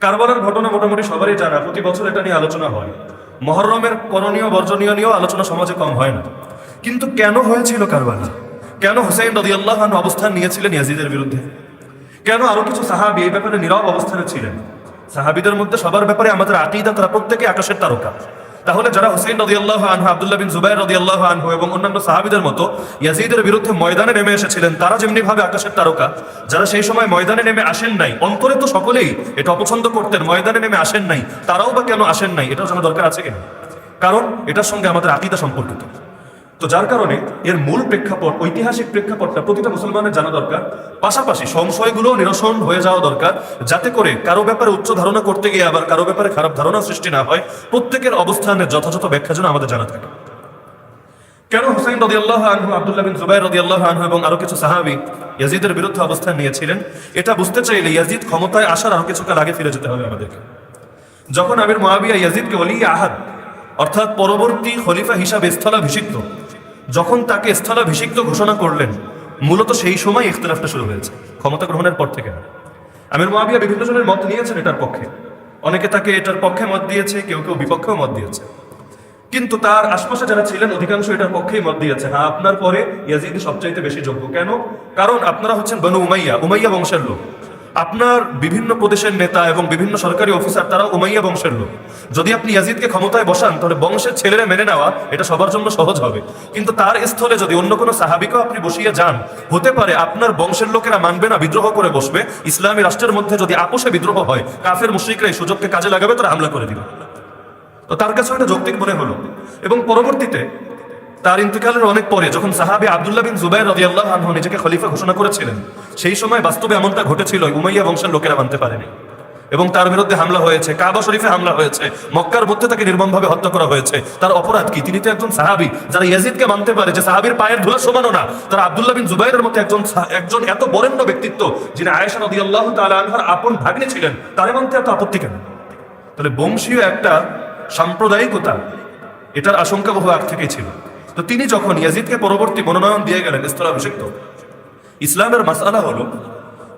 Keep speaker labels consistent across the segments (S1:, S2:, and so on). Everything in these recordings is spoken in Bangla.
S1: কারবালার ঘটনা মোটামুটি সবারই জানা, প্রতি বছর এটা নিয়ে আলোচনা হয়। মুহররমের করণীয় বর্জনীয় নিয়েও আলোচনা সমাজে কম হয় না। কিন্তু কেন হয়েছিল কারবালা? কেন হুসাইন রাদিয়াল্লাহু আনহু অবস্থান নিয়েছিলেন ইয়াজিদের বিরুদ্ধে? কেন আরো কিছু সাহাবী এই ব্যাপারে নীরব অবস্থানে ছিলেন? সাহাবীদের মধ্যে সবার ব্যাপারে আমাদের আকীদা, তারা প্রত্যেকে আকাশের তারকা। তাহলে যারা হুসাইন রাদিয়াল্লাহু আনহু, আব্দুল্লাহ বিন জুবাইর রাদিয়াল্লাহু আনহু এবং অন্যান্য সাহাবীদের মতো ইয়াজিদের বিরুদ্ধে ময়দানে নেমে এসেছিলেন, তারা যেমনি ভাবে আকাশের তারকা, যারা সেই সময় ময়দানে নেমে আসেন নাই, অন্তরে তো সকলেই এটা অপছন্দ করতেন, ময়দানে নেমে আসেন নাই, তারাও বা কেন আসেন নাই এটাও জানা দরকার আছে কিনা? কারণ এটার সঙ্গে আমাদের আকীদা সম্পর্কিত। তো যার কারণে এর মূল প্রেক্ষাপট, ঐতিহাসিক প্রেক্ষাপটটা প্রতিটা মুসলমানের জানা দরকার। পাশাপাশি সংশয়গুলো নিরসন হয়ে যাওয়া দরকার, যাতে করে কারো ব্যাপারে উচ্চ ধারণা করতে গিয়ে আবার কারো ব্যাপারে খারাপ ধারণা সৃষ্টি না হয়। প্রত্যেকের অবস্থানের যথাযথ ব্যাখ্যা যেন আমাদের জানা থাকে। কেন হুসাইন রাদিয়াল্লাহু আনহু, আব্দুল্লাহ বিন জুবাইর রাদিয়াল্লাহু আনহু এবং আরো কিছু সাহাবী ইয়াজিদের বিরুদ্ধে অবস্থান নিয়েছিলেন, এটা বুঝতে চাইলে ইয়াজিদ ক্ষমতায় আসার আরো কিছুকাল আগে ফিরে যেতে হবে আমাদেরকে। যখন আমির মুআবিয়া ইয়াজিদকে ওলি আহাদ, অর্থাৎ পরবর্তী খলিফা হিসাবে স্থলাভিষিক্ত, যখন তাকে স্থলাভিষিক্ত ঘোষণা করলেন, মূলত সেই সময় ইখতিলাফটা শুরু হয়েছে, ক্ষমতা গ্রহণের পর থেকে না। আমির মুআবিয়া বিভিন্ন জনের মত নিয়েছেন এটার পক্ষে, অনেকে তাকে এটার পক্ষে মত দিয়েছে, কেউ কেউ বিপক্ষেও মত দিয়েছে। কিন্তু তার আশপাশে যারা ছিলেন অধিকাংশ এটার পক্ষেই মত দিয়েছে, হ্যাঁ আপনার পরে ইয়াজিদ সবচাইতে বেশি যোগ্য। কেন? কারণ আপনারা হচ্ছেন বনু উমাইয়া, উমাইয়া বংশের লোক। আপনার বিভিন্ন প্রদেশের নেতা এবং বিভিন্ন সরকারি অফিসার তারা উমাইয়া বংশের লোক। যদি আপনি ইয়াজিদকে ক্ষমতায় বসান, তাহলে বংশের ছেলেরা মেনে নেওয়া এটা সবার জন্য সহজ হবে। কিন্তু তার স্থলে যদি অন্য কোনো সাহাবিকেও আপনি বসিয়ে যান, হতে পারে আপনার বংশের লোকেরা মানবে না, বিদ্রোহ করে বসবে। ইসলামী রাষ্ট্রের মধ্যে যদি আপোষে বিদ্রোহ হয়, কাফের মুশরিকরা এই সুযোগকে কাজে লাগাবে, তারা হামলা করে দিবে। তো তার কাছে এটা যৌক্তিক মনে হলো। এবং পরবর্তীতে তার ইন্তেকালের অনেক পরে যখন সাহাবী আব্দুল্লাহ বিন জুবাইর রাদিয়াল্লাহু আনহু নিজেকে খলিফা ঘোষণা করেছিলেন, সেই সময় বাস্তবে এমনটা ঘটেছিল, উমাইয়া বংশের লোকেরা মানতে পারেনি এবং তার বিরুদ্ধে হামলা হয়েছে, কাবা শরীফে হামলা হয়েছে, মক্কার মধ্যে তাকে নির্মমভাবে হত্যা করা হয়েছে। তার অপরাধ কি? তিনি তো একজন সাহাবী। যারা ইয়াজিদকে মানতে পারে যে সাহাবীর পায়ের ধুলা সমানও না, তারা আব্দুল্লাহ বিন জুবাইরের মতো একজন এত বরেণ্য ব্যক্তিত্ব, যিনি আয়েশা রাদিয়াল্লাহু তাআলা আনহার আপন ভাগ্নে ছিলেন, তারে মানতে এত আপত্তি কেন? তাহলে বংশীয় একটা সাম্প্রদায়িকতা, এটার আশঙ্কা বহু আগ থেকেই ছিল। তো তিনি যখন ইয়াজিদকে পরবর্তী মনোনয়ন দিয়ে গেলেন স্থলাভিষিক্ত, ইসলামের মাসআলা হলো,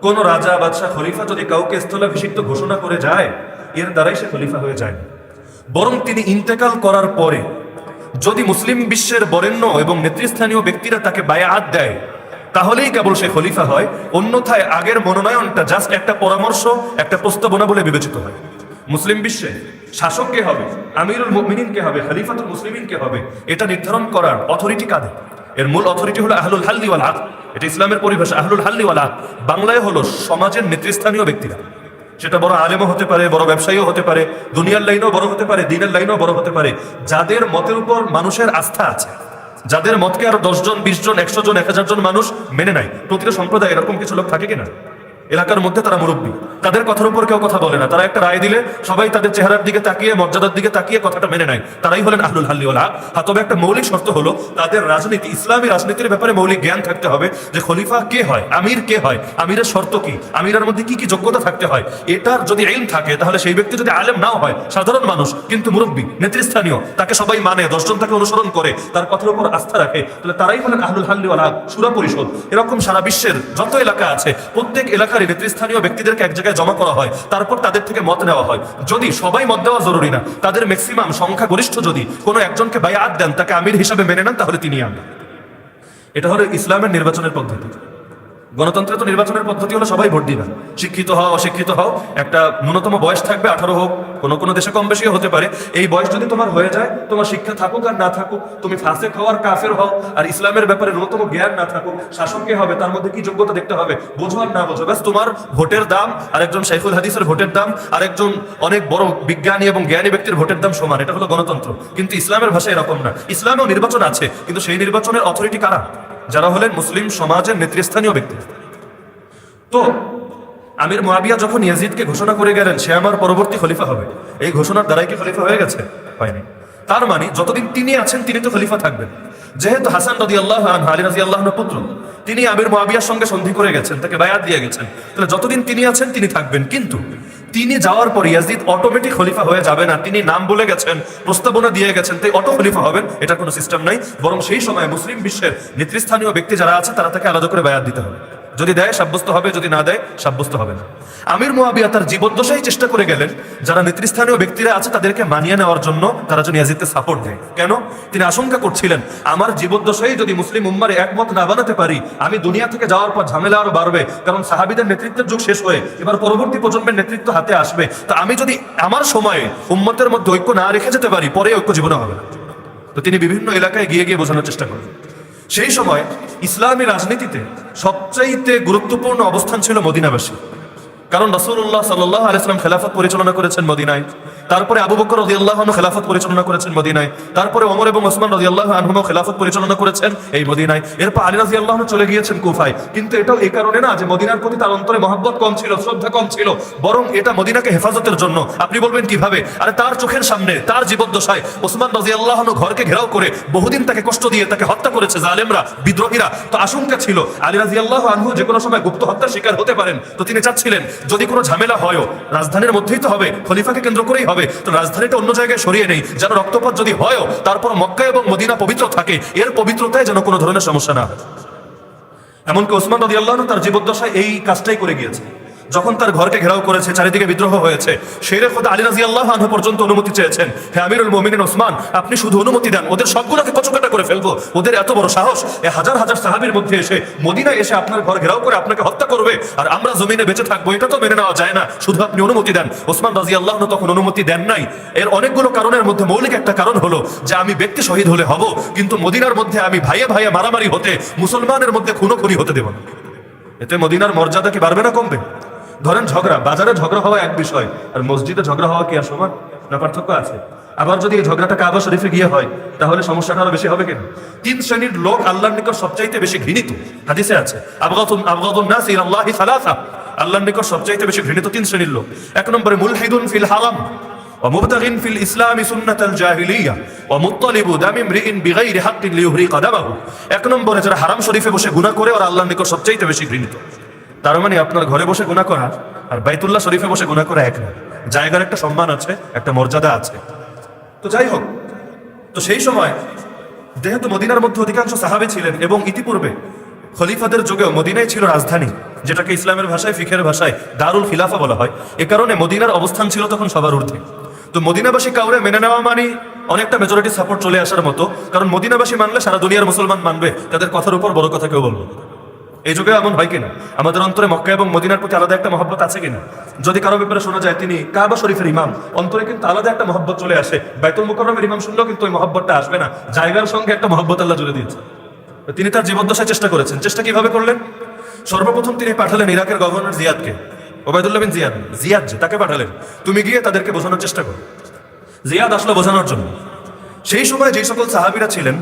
S1: কোন রাজা বাদশাহ খলিফা যদি কাউকে স্থলাভিষিক্ত ঘোষণা করে যায়, এর দ্বারাই সে খলিফা হয়ে যায় না। বরং তিনি ইন্তেকাল করার পরে যদি মুসলিম বিশ্বের বরেণ্য এবং নেতৃস্থানীয় ব্যক্তিরা তাকে বায়াত দেয়, তাহলেই কেবল সে খলিফা হয়। অন্যথায় আগের মনোনয়নটা জাস্ট একটা পরামর্শ, একটা প্রস্তাবনা বলে বিবেচিত হয়। মুসলিম বিশ্বে শাসক কে হবে, আমিরুল মুমিনিন কে হবে, খলিফাতুল মুসলিমিন কে হবে, এটা নির্ধারণ করার অথরিটি কাদের? এর মূল অথরিটি হলো আহলুল হাল্লি ওয়াল আকদ। এটা ইসলামের পরিভাষা। আহলুল হাল্লি ওয়াল আকদ বাংলায় হলো সমাজের নেতৃস্থানীয় ব্যক্তিরা। সেটা বড় আলেমও হতে পারে, বড় ব্যবসায়ীও হতে পারে, দুনিয়ার লাইনেও বড় হতে পারে, দিনের লাইনেও বড় হতে পারে। যাদের মতের উপর মানুষের আস্থা আছে, যাদের মতকে আরো 10 জন, 20 জন, 100 জন, 1000 জন মানুষ মেনে নেয়। প্রতিটা সম্প্রদায় এরকম কিছু লোক থাকে কিনা? এলাকার মধ্যে তারা মুরব্বী, তাদের কথার উপর কেউ কথা বলে না। তারা একটা রায় দিলে সবাই তাদের চেহারার দিকে তাকিয়ে, মর্যাদার দিকে তাকিয়ে কথাটা মেনে নেয়। তারাই হলেন আহলুল হাল্লি ওয়াল আকদ। তবে একটা মৌলিক শর্ত হলো, তাদের রাজনীতি, ইসলামী রাজনীতির ব্যাপারে মৌলিক জ্ঞান থাকতে হবে, যে খলিফা কে হয়, আমির কে হয়, আমিরের শর্ত কি, আমিরের মধ্যে কি কি যোগ্যতা থাকতে হয়। এটার যদি ইলম থাকে, তাহলে সেই ব্যক্তি যদি আলেম নাও হয়, সাধারণ মানুষ কিন্তু মুরব্বী, নেতৃস্থানীয়, তাকে সবাই মানে, 10 জন তাকে অনুসরণ করে, তার কথার উপর আস্থা রাখে, তাহলে তারাই হলেন আহলুল হাল্লি ওয়াল আকদ, শূরা পরিষদ। এরকম সারা বিশ্বের যত এলাকা আছে, প্রত্যেক এলাকারই নেতৃস্থানীয় ব্যক্তিদেরকে এক জায়গায় জমা করা হয়, তারপর তাদের থেকে মত নেওয়া হয়। যদি সবাই মত দেওয়া জরুরি না, তাদের ম্যাক্সিমাম সংখ্যাগরিষ্ঠ যদি কোনো একজনকে বায়াত দেন, তাকে আমির হিসাবে মেনে নেন, তাহলে তিনি আমির। এটা হলো ইসলামের নির্বাচনের পদ্ধতি। গণতন্ত্রে তো নির্বাচনের পদ্ধতি হলো সবাই ভোট দিবে, শিক্ষিত হও অশিক্ষিত হও, একটা ন্যূনতম বয়স থাকবে, 18 হোক, কোনো কোনো দেশে কম বেশিও হতে পারে। এই বয়স যদি তোমার হয়ে যায়, তোমার শিক্ষা থাকুক আর না থাকুক, তুমি ফাসেক হও আর কাফের হও, আর ইসলামের ব্যাপারে ন্যূনতম জ্ঞান না থাকুক, শাসক কে হবে, তার মধ্যে কি যোগ্যতা দেখতে হবে, বোঝো আর না বোঝো, ব্যাস তোমার ভোটের দাম আর একজন শাইখুল হাদিসের ভোটের দাম আর একজন অনেক বড় বিজ্ঞানী এবং জ্ঞানী ব্যক্তির ভোটের দাম সমান। এটা হলো গণতন্ত্র। কিন্তু ইসলামের ভাষায় এরকম না। ইসলামেও নির্বাচন আছে, কিন্তু সেই নির্বাচনের অথরিটি কারা? যারা হলেন মুসলিম সমাজের নেতৃস্থানীয় ব্যক্তি। তো আমির মুআবিয়া যখন ইয়াজিদকে ঘোষণা করে গেলেন সে আমার পরবর্তী খলিফা হবে, এই ঘোষণার দ্বারাই কি খলিফা হয়ে গেছে? হয়নি। তার মানে যতদিন তিনি আছেন, তিনি তো খলিফা থাকবেন। যেহেতু হাসান রাদিয়াল্লাহু আনহু, আলী রাদিয়াল্লাহু আনহুর পুত্র, তিনি আমির মুআবিয়ার সঙ্গে সন্ধি করে গেছেন, তাকে বায়াত দিয়ে গেছেন, তাহলে যতদিন তিনি আছেন তিনি থাকবেন। কিন্তু তিনি যাওয়ার পর ইয়াজিদ অটোমেটিক খলিফা হয়ে যাবে না। তিনি নাম বলে গেছেন, প্রস্তাবনা দিয়ে গেছেন, তাই অটো খলিফা হবেন, এটা কোনো সিস্টেম নাই। বরং সেই সময় মুসলিম বিশ্বের নেতৃস্থানীয় ব্যক্তি যারা আছে, তারা তাকে আলাদা করে বায়াত দিতে হবে। যদি দেয় সাব্যস্ত হবে, যদি না দেয় সাব্যস্ত হবে না। আমির মুয়াবিয়া তার জীবদ্দশায় চেষ্টা করে গেলেন যারা নেতৃস্থানীয় ব্যক্তিরা আছে তাদেরকে মানিয়ে নেওয়ার জন্য, তারা যেন ইয়াজিদকে সাপোর্ট দেয়। কেন? তিনি আশঙ্কা করছিলেন আমার জীবদ্দশায় যদি মুসলিম উম্মার একমত না বানাতে পারি, আমি দুনিয়া থেকে যাওয়ার পর ঝামেলা আরো বাড়বে, কারণ সাহাবীদের নেতৃত্বের যুগ শেষ হয়ে এবার পরবর্তী প্রজন্মের নেতৃত্ব হাতে আসবে। তো আমি যদি আমার সময়ে উম্মতের মধ্যে ঐক্য না রেখে যেতে পারি, পরে ঐক্য জীবনে হবে না। তো তিনি বিভিন্ন এলাকায় গিয়ে গিয়ে বোঝানোর চেষ্টা করেন। সেই সময় ইসলামী রাজনীতিতে সবচাইতে গুরুত্বপূর্ণ অবস্থান ছিল মদিনাবাসী, কারণ রাসূলুল্লাহ সাল্লাল্লাহু আলাইহি ওয়াসাল্লাম খেলাফত পরিচালনা করেছেন মদিনায়, তারপরে আবু বকর রাদিয়াল্লাহু আনহু খেলাফত পরিচালনা করেছেন মদিনায়, তারপরে ওমর এবং ওসমান রাদিয়াল্লাহু আনহুম খেলাফত পরিচালনা করেছেন এই মদিনায়, এরপর আলী রাদিয়াল্লাহু আনহু চলে গিয়েছেন কুফায়। কিন্তু এটাও এই কারণে না যে মদিনার প্রতি তার অন্তরে মহব্বত কম ছিল, শ্রদ্ধা কম ছিল, বরং এটা মদিনাকে হেফাজতের জন্য। আপনি বলবেন কিভাবে? আরে তার চোখের সামনে তার জীবদ্দশায় ওসমান রাদিয়াল্লাহু আনহু ঘরকে ঘেরাও করে বহুদিন তাকে কষ্ট দিয়ে তাকে হত্যা করেছে জালেমরা, বিদ্রোহীরা। তো আশঙ্কা ছিল আলী রাদিয়াল্লাহু আনহু যে কোনো সময় গুপ্ত হত্যার শিকার হতে পারেন। তো তিনি চাচ্ছিলেন যদি কোনো ঝামেলা হয় রাজধানীর মধ্যেই তো হবে, খলিফাকে কেন্দ্র করেই হবে, তো রাজধানীটা অন্য জায়গায় সরিয়ে নেই, যেন রক্তপাত যদি হয় তারপর মক্কা এবং মদিনা পবিত্র থাকে, এর পবিত্রতায় যেন কোনো ধরনের সমস্যা না হয়। এমনকি ওসমান রাদিয়াল্লাহু আনহু তার জীবদ্দশায় এই কাজটাই করে গিয়েছে। যখন তার ঘরকে ঘেরাও করেছে, চারিদিকে বিদ্রোহ হয়েছে, শেরে খোদা আলী রাদিয়াল্লাহু আনহু পর্যন্ত অনুমতি চেয়েছেন, হে আমিরুল মুমিনিন ওসমান, আপনি শুধু অনুমতি দেন, ওদের সবগুলোকে কচুকাটা করে ফেলবো, ওদের এত বড় সাহস, এ হাজার হাজার সাহাবীর মধ্যে এসে মদিনায় এসে আপনার ঘর ঘেরাও করে আপনাকে হত্যা করবে, আর আমরা জমিনে বেঁচে থাকবো, এটা তো মেনে নেওয়া যায় না, শুধু আপনি অনুমতি দেন। ওসমান রাদিয়াল্লাহু আনহু তখন অনুমতি দেন নাই। এর অনেকগুলো কারণের মধ্যে মৌলিক একটা কারণ হলো যে আমি ব্যক্তি শহীদ হলে হব, কিন্তু মদিনার মধ্যে আমি ভাইয়ে ভাইয়ে মারামারি হতে, মুসলমানের মধ্যে খুনোখুনি হতে দেব না। এতে মদিনার মর্যাদা কি বাড়বে না কমবে? ধরেন ঝগড়া, বাজারে ঝগড়া হওয়া এক বিষয়, আর মসজিদে ঝগড়া হওয়া কি আর সমান? না, পার্থক্য আছে। আবার যদি এই ঝগড়াটা কাবা শরীফে গিয়ে হয়, তাহলে সমস্যাটা আরো বেশি হবে কেন? তিন শ্রেণীর লোক আল্লাহর নিকট সবচাইতে বেশি ঘৃণিত, হাদিসে আছে আবগাদুন নাস ইলাল্লাহি সালাসা, আল্লাহর নিকট সবচাইতে বেশি ঘৃণিত তিন শ্রেণীর লোক। এক নম্বরে মুলহিদুন ফিল হারাম ওয়া মুবতাগিন ফিল ইসলামি সুন্নাতাল জাহিলিয়া ওয়া মুত্তালিবু দামি ইমরিইন বিগাইরি হাক্কিন লিইহরিকা দামাহু। এক নম্বরে যারা হারাম শরীফে বসে গুনাহ করে ওরা আল্লাহর নিকট সবচাইতে বেশি ঘৃণিত। তার মানে আপনার ঘরে বসে গুনাহ করা আর বাইতুল্লাহ শরীফে বসে গুনাহ করা এক না, জায়গার একটা সম্মান আছে, একটা মর্যাদা আছে। তো যাই হোক, তো সেই সময় যেহেতু মদিনার মধ্যে অধিকাংশ সাহাবী ছিলেন এবং ইতিপূর্বে খলিফাদের যুগেও মদিনায় ছিল রাজধানী, যেটাকে ইসলামের ভাষায়, ফিকের ভাষায় দারুল খিলাফা বলা হয়, এ কারণে মদিনার অবস্থান ছিল তখন সবার ঊর্ধ্বে। তো মদিনাবাসী কাউরে মেনে নেওয়া মানে অনেকটা মেজরিটি সাপোর্ট চলে আসার মতো, কারণ মদিনাবাসী মানলে সারা দুনিয়ার মুসলমান মানবে, তাদের কথার উপর বড় কথা কেউ বলবে। এই যুগে এমন হয় কিনা? আমাদের অন্তরে মক্কা এবং মদিনার প্রতি আলাদা একটা মহব্বত আছে কিনা? যদি কারো ব্যাপারে শোনা যায় তিনি কাবা শরীফের ইমাম, অন্তরে কিন্তু আলাদা একটা মহব্বত চলে আসে। বাইতুল মুকাররমের ইমাম শুনলেও কিন্তু ওই মহব্বতটা আসবে না, জায়গার সঙ্গে একটা মহব্বত আল্লাহ জুড়ে দিয়েছে। তিনি তার জীবদ্দশায় চেষ্টা করেছেন। চেষ্টা কিভাবে করলেন? সর্বপ্রথম তিনি পাঠালেন ইরাকের গভর্নর জিয়াদকে, ওবায়দুল্লাহ বিন জিয়াদ তাকে পাঠালেন, তুমি গিয়ে তাদেরকে বোঝানোর চেষ্টা করো। জিয়াদ আসলো বোঝানোর জন্য। সেই সময় যে সকল সাহাবীরা ছিলেন,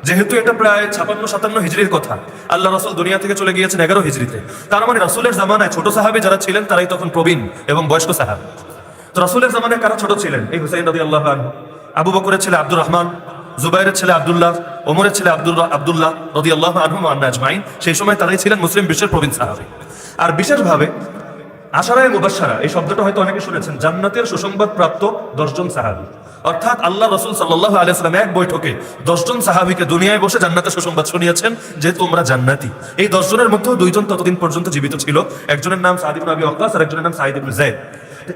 S1: যেহেতু এটা প্রায় 56-57 হিজরির কথা, আল্লাহ রাসূল দুনিয়া থেকে চলে গিয়েছেন 11 হিজরিতে, তার মানে রাসূলের জামানায় ছোট সাহাবী যারা ছিলেন তারাই তখন প্রবীণ এবং বয়স্ক সাহাবী। তো রাসূলের জামানায় কারা ছোট ছিলেন? এই হুসাইন রাদিয়াল্লাহু আনহু, আবু বকরের ছেলে আব্দুর রহমান, জুবাইরের ছেলে আব্দুল্লাহ, ওমরের ছেলে আব্দুল্লাহ রাদিয়াল্লাহু আনহুম আজমাইন। সেই সময় তারাই ছিলেন মুসলিম বিশ্বের প্রবীণ সাহাবী। আর বিশেষভাবে আশারায়ে মুবাশশারা, এই শব্দটা হয়তো অনেকে শুনেছেন, জান্নাতের সুসংবাদ প্রাপ্ত 10 জন সাহাবী, অর্থাৎ আল্লাহ রাসূল সাল্লাল্লাহু আলাইহি ওয়াসাল্লাম এক বৈঠকে 10 জন সাহাবীকে দুনিয়ায় বসে জান্নাতের সুসংবাদ শুনিয়েছেন যে তোমরা জান্নাতি। এই 10 জনের মধ্যে 2 জন ততদিন পর্যন্ত জীবিত ছিল, একজনের নাম সাদ ইবনে আবি ওয়াক্কাস আর একজনের নাম সাঈদ ইবনে যায়েদ।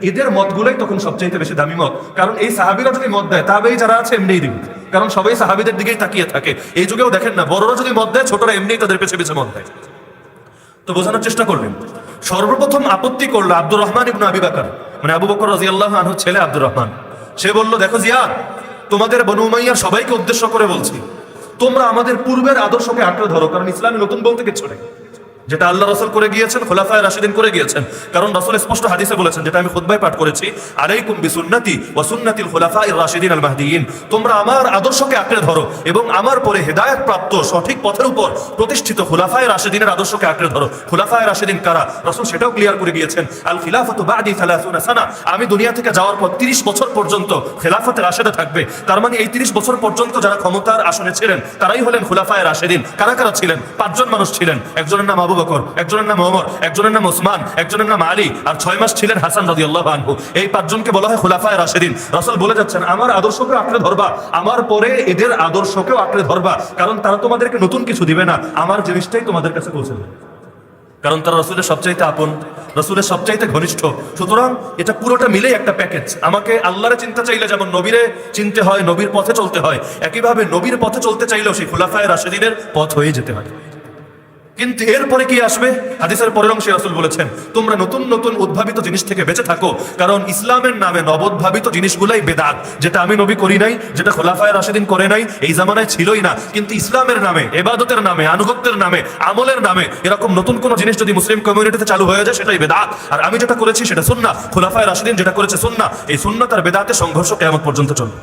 S1: এদের মতগুলোই তখন সবচেয়ে বেশি দামি মত, কারণ এই সাহাবীরা যদি মত দেয় তাবেই যারা আছে এমনিই দিবে, কারণ সবাই সাহাবীদের দিকেই তাকিয়ে থাকে। এই যুগেও দেখেন না, বড়রা যদি মত দেয় ছোটরা এমনিই তাদের পেছে পেছে মত দেয়। তো বোঝানোর চেষ্টা করলেন। সর্বপ্রথম আপত্তি করলো আব্দুর রহমান ইবনে আবি বকর, মানে আবু বকর রাদিয়াল্লাহু আনহু ছেলে আব্দুর রহমান। সে বলল, দেখো জিয়াদ, তোমাদের বনু উমাইয়ার সবাইকে উদ্দেশ্য করে বলছি, তোমরা আমাদের পূর্বের আদর্শকে আঁকড়ে ধরো, কারণ ইসলামে নতুন বলতে কিছু নেই, যেটা আল্লাহ রাসূল করে গিয়েছেন, খোলাফায়ে রাশিদিন করে গিয়েছেন। কারণ রাসূল স্পষ্ট হাদিসে বলেছেন, যেটা আমি খুতবায় পাঠ করেছি, আলাইকুম বিসুন্নতি ওয়া সুন্নাতিল খোলাফায়ে রাশিদিন আল মাহদিয়িন, তোমরা আমার আদর্শকে আঁকড়ে ধরো এবং আমার পরে হেদায়েত প্রাপ্ত সঠিক পথের উপর প্রতিষ্ঠিত খোলাফায়ে রাশিদিনের আদর্শকে আঁকড়ে ধরো। খোলাফায়ে রাশিদিন কারা? রাসূল সেটাও ক্লিয়ার করে গিয়েছেন, আল খিলাফাতু বা'দি 30 সানা, আমি দুনিয়া থেকে যাওয়ার পর 30 বছর পর্যন্ত খেলাফতে রাশেদা থাকবে। তার মানে এই 30 বছর পর্যন্ত যারা ক্ষমতার আসনে ছিলেন তারাই হলেন খোলাফায়ে রাশিদিন। কারা কারা ছিলেন? 5 জন মানুষ ছিলেন। একজনের নাম আবু বকর, একজনের নাম ওমর, একজনের নাম ওসমান, একজনের নাম আলী, আর 6 মাস ছিলেন হাসান রাদিয়াল্লাহু আনহু। এই 5 জনকে বলা হয় খোলাফায়ে রাশিদিন। রাসূল বলে যাচ্ছেন, আমার আদর্শকে আঁকড়ে ধরবা, আমার পরে এদের আদর্শকেও আঁকড়ে ধরবা, কারণ তারা তোমাদেরকে নতুন কিছু দিবে না, আমার জিনিসটাই তোমাদের কাছে পৌঁছে দেবে। কারণ তারা রসুলের সবচাইতে আপন, রসুলের সবচাইতে ঘনিষ্ঠ। সুতরাং এটা পুরোটা মিলেই একটা প্যাকেজ। আমাকে আল্লাহরে চিনতে চাইলে যেমন নবীরে চিনতে হয়, নবীর পথে চলতে হয়, একইভাবে নবীর পথে চলতে চাইলেও সেই খুলাফায়ে রাশেদিনের পথ হয়ে যেতে হয়। কিন্তু এরপরে কি আসবে? হাদিসের পরের অংশে রাসূল বলেছেন, তোমরা নতুন নতুন উদ্ভাবিত জিনিস থেকে বেঁচে থাকো, কারণ ইসলামের নামে নবোদ্ভাবিত জিনিসগুলাই বেদাত। যেটা আমি নবী করি নাই, যেটা খোলাফায়ে রাশেদিন করে নাই, এই জামানায় ছিলই না। কিন্তু ইসলামের নামে, ইবাদতের নামে, আনুগত্যের নামে, আমলের নামে এরকম নতুন কোনো জিনিস যদি মুসলিম কমিউনিটিতে চালু হয়ে যায়, সেটাই বেদাত। আর আমি যেটা করেছি সেটা সুন্নাহ, খোলাফায়ে রাশেদিন যেটা করেছে সুন্নাহ। এই সুন্নাহ আর বেদাতের সংঘর্ষ কিয়ামত পর্যন্ত চলবে।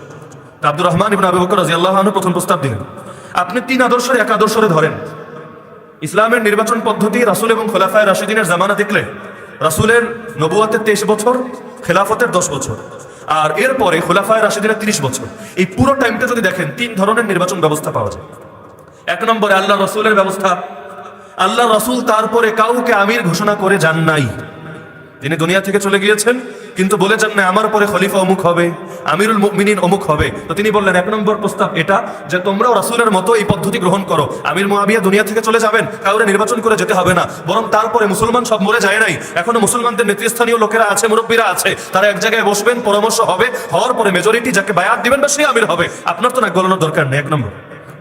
S1: আব্দুর রহমান ইবনে আবু বকর রাদিয়াল্লাহু আনহু প্রথম প্রস্তাব দিলেন, আপনি তিন আদর্শের এক আদর্শরে ধরেন। ইসলামের নির্বাচন পদ্ধতি রাসূল এবং খোলাফায়ে রাশিদিনের জামানা দেখলে রাসূলের নবুয়তের 23 বছর, খেলাফতের 10 বছর, আর এরপরে খোলাফায়ে রাশিদিনের 30 বছর। এই পুরো টাইমটা যদি দেখেন, তিন ধরনের নির্বাচন ব্যবস্থা পাওয়া যায়। এক নম্বরে আল্লাহ রসুলের ব্যবস্থা। আল্লাহ রসুল তারপরে কাউকে আমির ঘোষণা করে যান নাই। তিনি দুনিয়া থেকে চলে গিয়েছেন, কিন্তু বলে যান না আমার পরে খলিফা অমুক হবে, আমিরুল মুমিনিন অমুক হবে। তো তিনি বললেন, এক নম্বর প্রস্তাব এটা যে তোমরাও রাসূলের মতো এই পদ্ধতি গ্রহণ করো। আমির মুআবিয়া দুনিয়া থেকে চলে যাবেন, কাউরে নির্বাচন করে যেতে হবে না, বরং তারপরে মুসলমান সব মরে যায় নাই, এখনো মুসলমানদের নেতৃস্থানীয় লোকেরা আছে, মুরব্বীরা আছে, তারা এক জায়গায় বসবেন, পরামর্শ হবে, হওয়ার পরে মেজরিটি যাকে বায়াত দিবেন বা সে আমির হবে। আপনার তো নাক গলানোর দরকার নেই। এক নম্বর।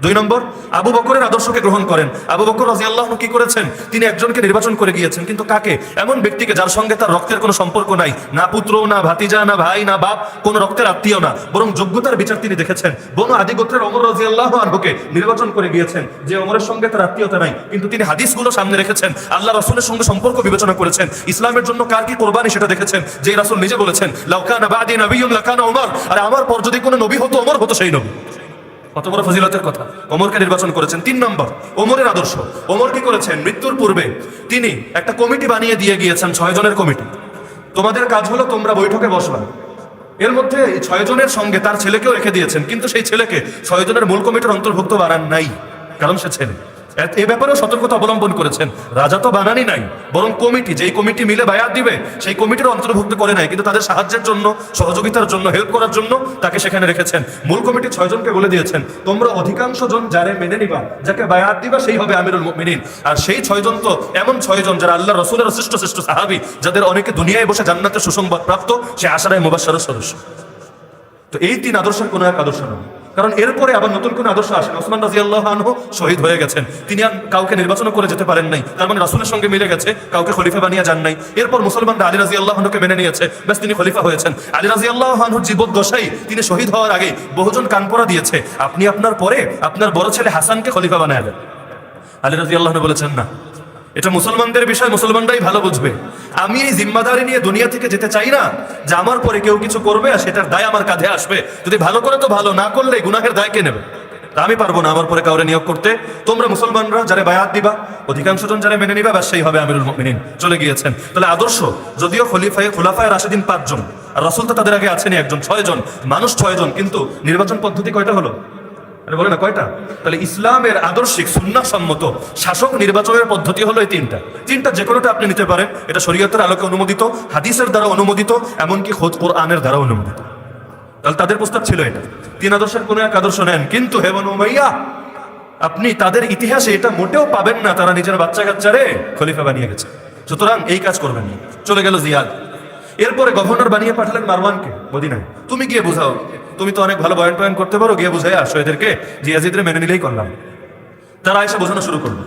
S1: দুই নম্বর, আবু বকরের আদর্শকে গ্রহণ করেন। আবু বকর রাদিয়াল্লাহু আনহু কি করেছেন? তিনি একজনকে নির্বাচন করে গিয়েছেন, কিন্তু কাকে? এমন ব্যক্তিকে যার সঙ্গে তার রক্তের কোনো সম্পর্ক নাই, না পুত্র, না ভাতিজা, না ভাই, না বাপ, কোন রক্তের আত্মীয় না, বরং যোগ্যতার বিচার তিনি দেখেছেন। বনু আদি গোত্রের ওমর রাদিয়াল্লাহু আনহুকে নির্বাচন করে গিয়েছেন, যে ওমরের সঙ্গে তার আত্মীয়তা নাই, কিন্তু তিনি হাদিসগুলো সামনে রেখেছেন, আল্লাহ রাসূলের সঙ্গে সম্পর্ক বিবেচনা করেছেন, ইসলামের জন্য কার কি কোরবানি সেটা দেখেছেন। যে রাসূল নিজে বলেছেন, লাউ কানা বাদি নাবিয়্যুন লাকানা ওমর, আর আমার পর যদি কোনো নবী হতো, ওমর হতো সেই নবী। কত বড় ফজিলতের কথা! ওমরকে নির্বাচন করেছেন। তিন নম্বর, ওমরের আদর্শ। ওমর কি করেছেন? মৃত্যুর পূর্বে তিনি একটা কমিটি বানিয়ে দিয়ে গিয়েছেন, 6 জনের কমিটি। তোমাদের কাজ হলো তোমরা বৈঠকে বসবা। এর মধ্যে 6 জনের সঙ্গে তার ছেলেকেও রেখে দিয়েছেন, কিন্তু সেই ছেলেকে 6 জনের মূল কমিটির অন্তর্ভুক্ত বানান নাই, কারণ সে ছেলে। এ ব্যাপারেও সতর্কতা অবলম্বন করেছেন। রাজা তো বানানি নাই, বরং কমিটি, যেই কমিটি মিলে বায়াত দিবে সেই কমিটির অন্তর্ভুক্ত করে নাই, কিন্তু তাদের সাহায্যের জন্য, সহযোগিতার জন্য, হেল্প করার জন্য তাকে সেখানে রেখেছেন। মূল কমিটি 6 জনকে বলে দিয়েছেন, তোমরা অধিকাংশ জন যারে মেনে নিবা, যাকে বায়াত দিবা, সেই হবে আমিরুল মুমিনিন। আর সেই 6 জন তো এমন 6 জন যারা আল্লাহ রসুলের শ্রেষ্ঠ শ্রেষ্ঠ সাহাবী, যাদের অনেকে দুনিয়ায় বসে জান্নাতের সুসংবাদ প্রাপ্ত, সে আশারায়ে মুবাশশারের সদস্য। তো এই তিন আদর্শের কোনো এক আদর্শ নয়, কারণ এরপরে আবার নতুন কোন আদর্শ আসেন। ওসমান রাদিয়াল্লাহু আনহু শহীদ হয়ে গেছেন, তিনি আর কাউকে নির্বাচন করে যেতে পারেন নাই, তার মানে রাসূলের সঙ্গে মিলে গেছে, কাউকে খলিফা বানিয়ে যান নাই। এরপর মুসলমানরা আলী রাদিয়াল্লাহু আনহুকে মেনে নিয়েছে, ব্যাস তিনি খলিফা হয়েছেন। আলী রাদিয়াল্লাহু আনহুর জীবদ্দশায় তিনি শহীদ হওয়ার আগে বহুজন কানপড়া দিয়েছে, আপনি আপনার পরে আপনার বড় ছেলে হাসানকে খলিফা বানায় দেন। আলী রাদিয়াল্লাহু আনহু বলেছেন, না, এটা মুসলমানদের বিষয়, মুসলমানরাই ভালো বুঝবে। আমি এই জিম্মাদারি নিয়ে দুনিয়া থেকে যেতে চাই না যে আমার পরে কেউ কিছু করবে আর সেটার দায় আমার কাঁধে আসবে। যদি ভালো করে তো ভালো, না করলে গুনাহের দায় কে নেবে? তা আমি পারবো না আমার পরে কাউরে নিয়োগ করতে। তোমরা মুসলমানরা যারা বায়াত দিবা, অধিকাংশ জন যারা মেনে নিবা, ব্যাস সেই হবে আমিরুল মুমিনিন। চলে গিয়েছেন। তাহলে আদর্শ, যদিও খোলাফায়ে রাশিদিন 5 জন, আর রাসূল তো তাদের আগে আছেনই একজন, 6 জন, মানুষ 6 জন, কিন্তু নির্বাচন পদ্ধতি কয়টা হলো? বলে না কয়টা? তাহলে ইসলামের আদর্শিক সুন্নাহ সম্মত শাসক নির্বাচনের পদ্ধতি হলো এই তিনটা। যে কোনোটা আপনি নিতে পারেন। এটা শরীয়তের আলোকে অনুমোদিত, হাদিসের দ্বারা অনুমোদিত, এমনকি খোদ কোরআনের দ্বারা অনুমোদিত। তাহলে তাদের প্রস্তাব ছিল এটা, 3 আদর্শের কোনো এক আদর্শ নেন। কিন্তু হে বনু উমাইয়া, আপনি তাদের ইতিহাসে এটা মোটেও পাবেন না তারা নিজের বাচ্চা কাচ্চারে খলিফা বানিয়ে গেছে। সুতরাং এই কাজ করবেন না। চলে গেল জিয়াদ। এরপরে গভর্নর বানিয়ে পাঠালেন মারওয়ানকে মদিনায়। তুমি গিয়ে বুঝাও, তুমি তো অনেক ভালো বয়ান টয়ান করতে পারো, গিয়ে বুঝাই আসো এদেরকে যে ইয়াজিদরে মেনে নিলেই করলাম। তারা এসে বোঝানো শুরু করলো।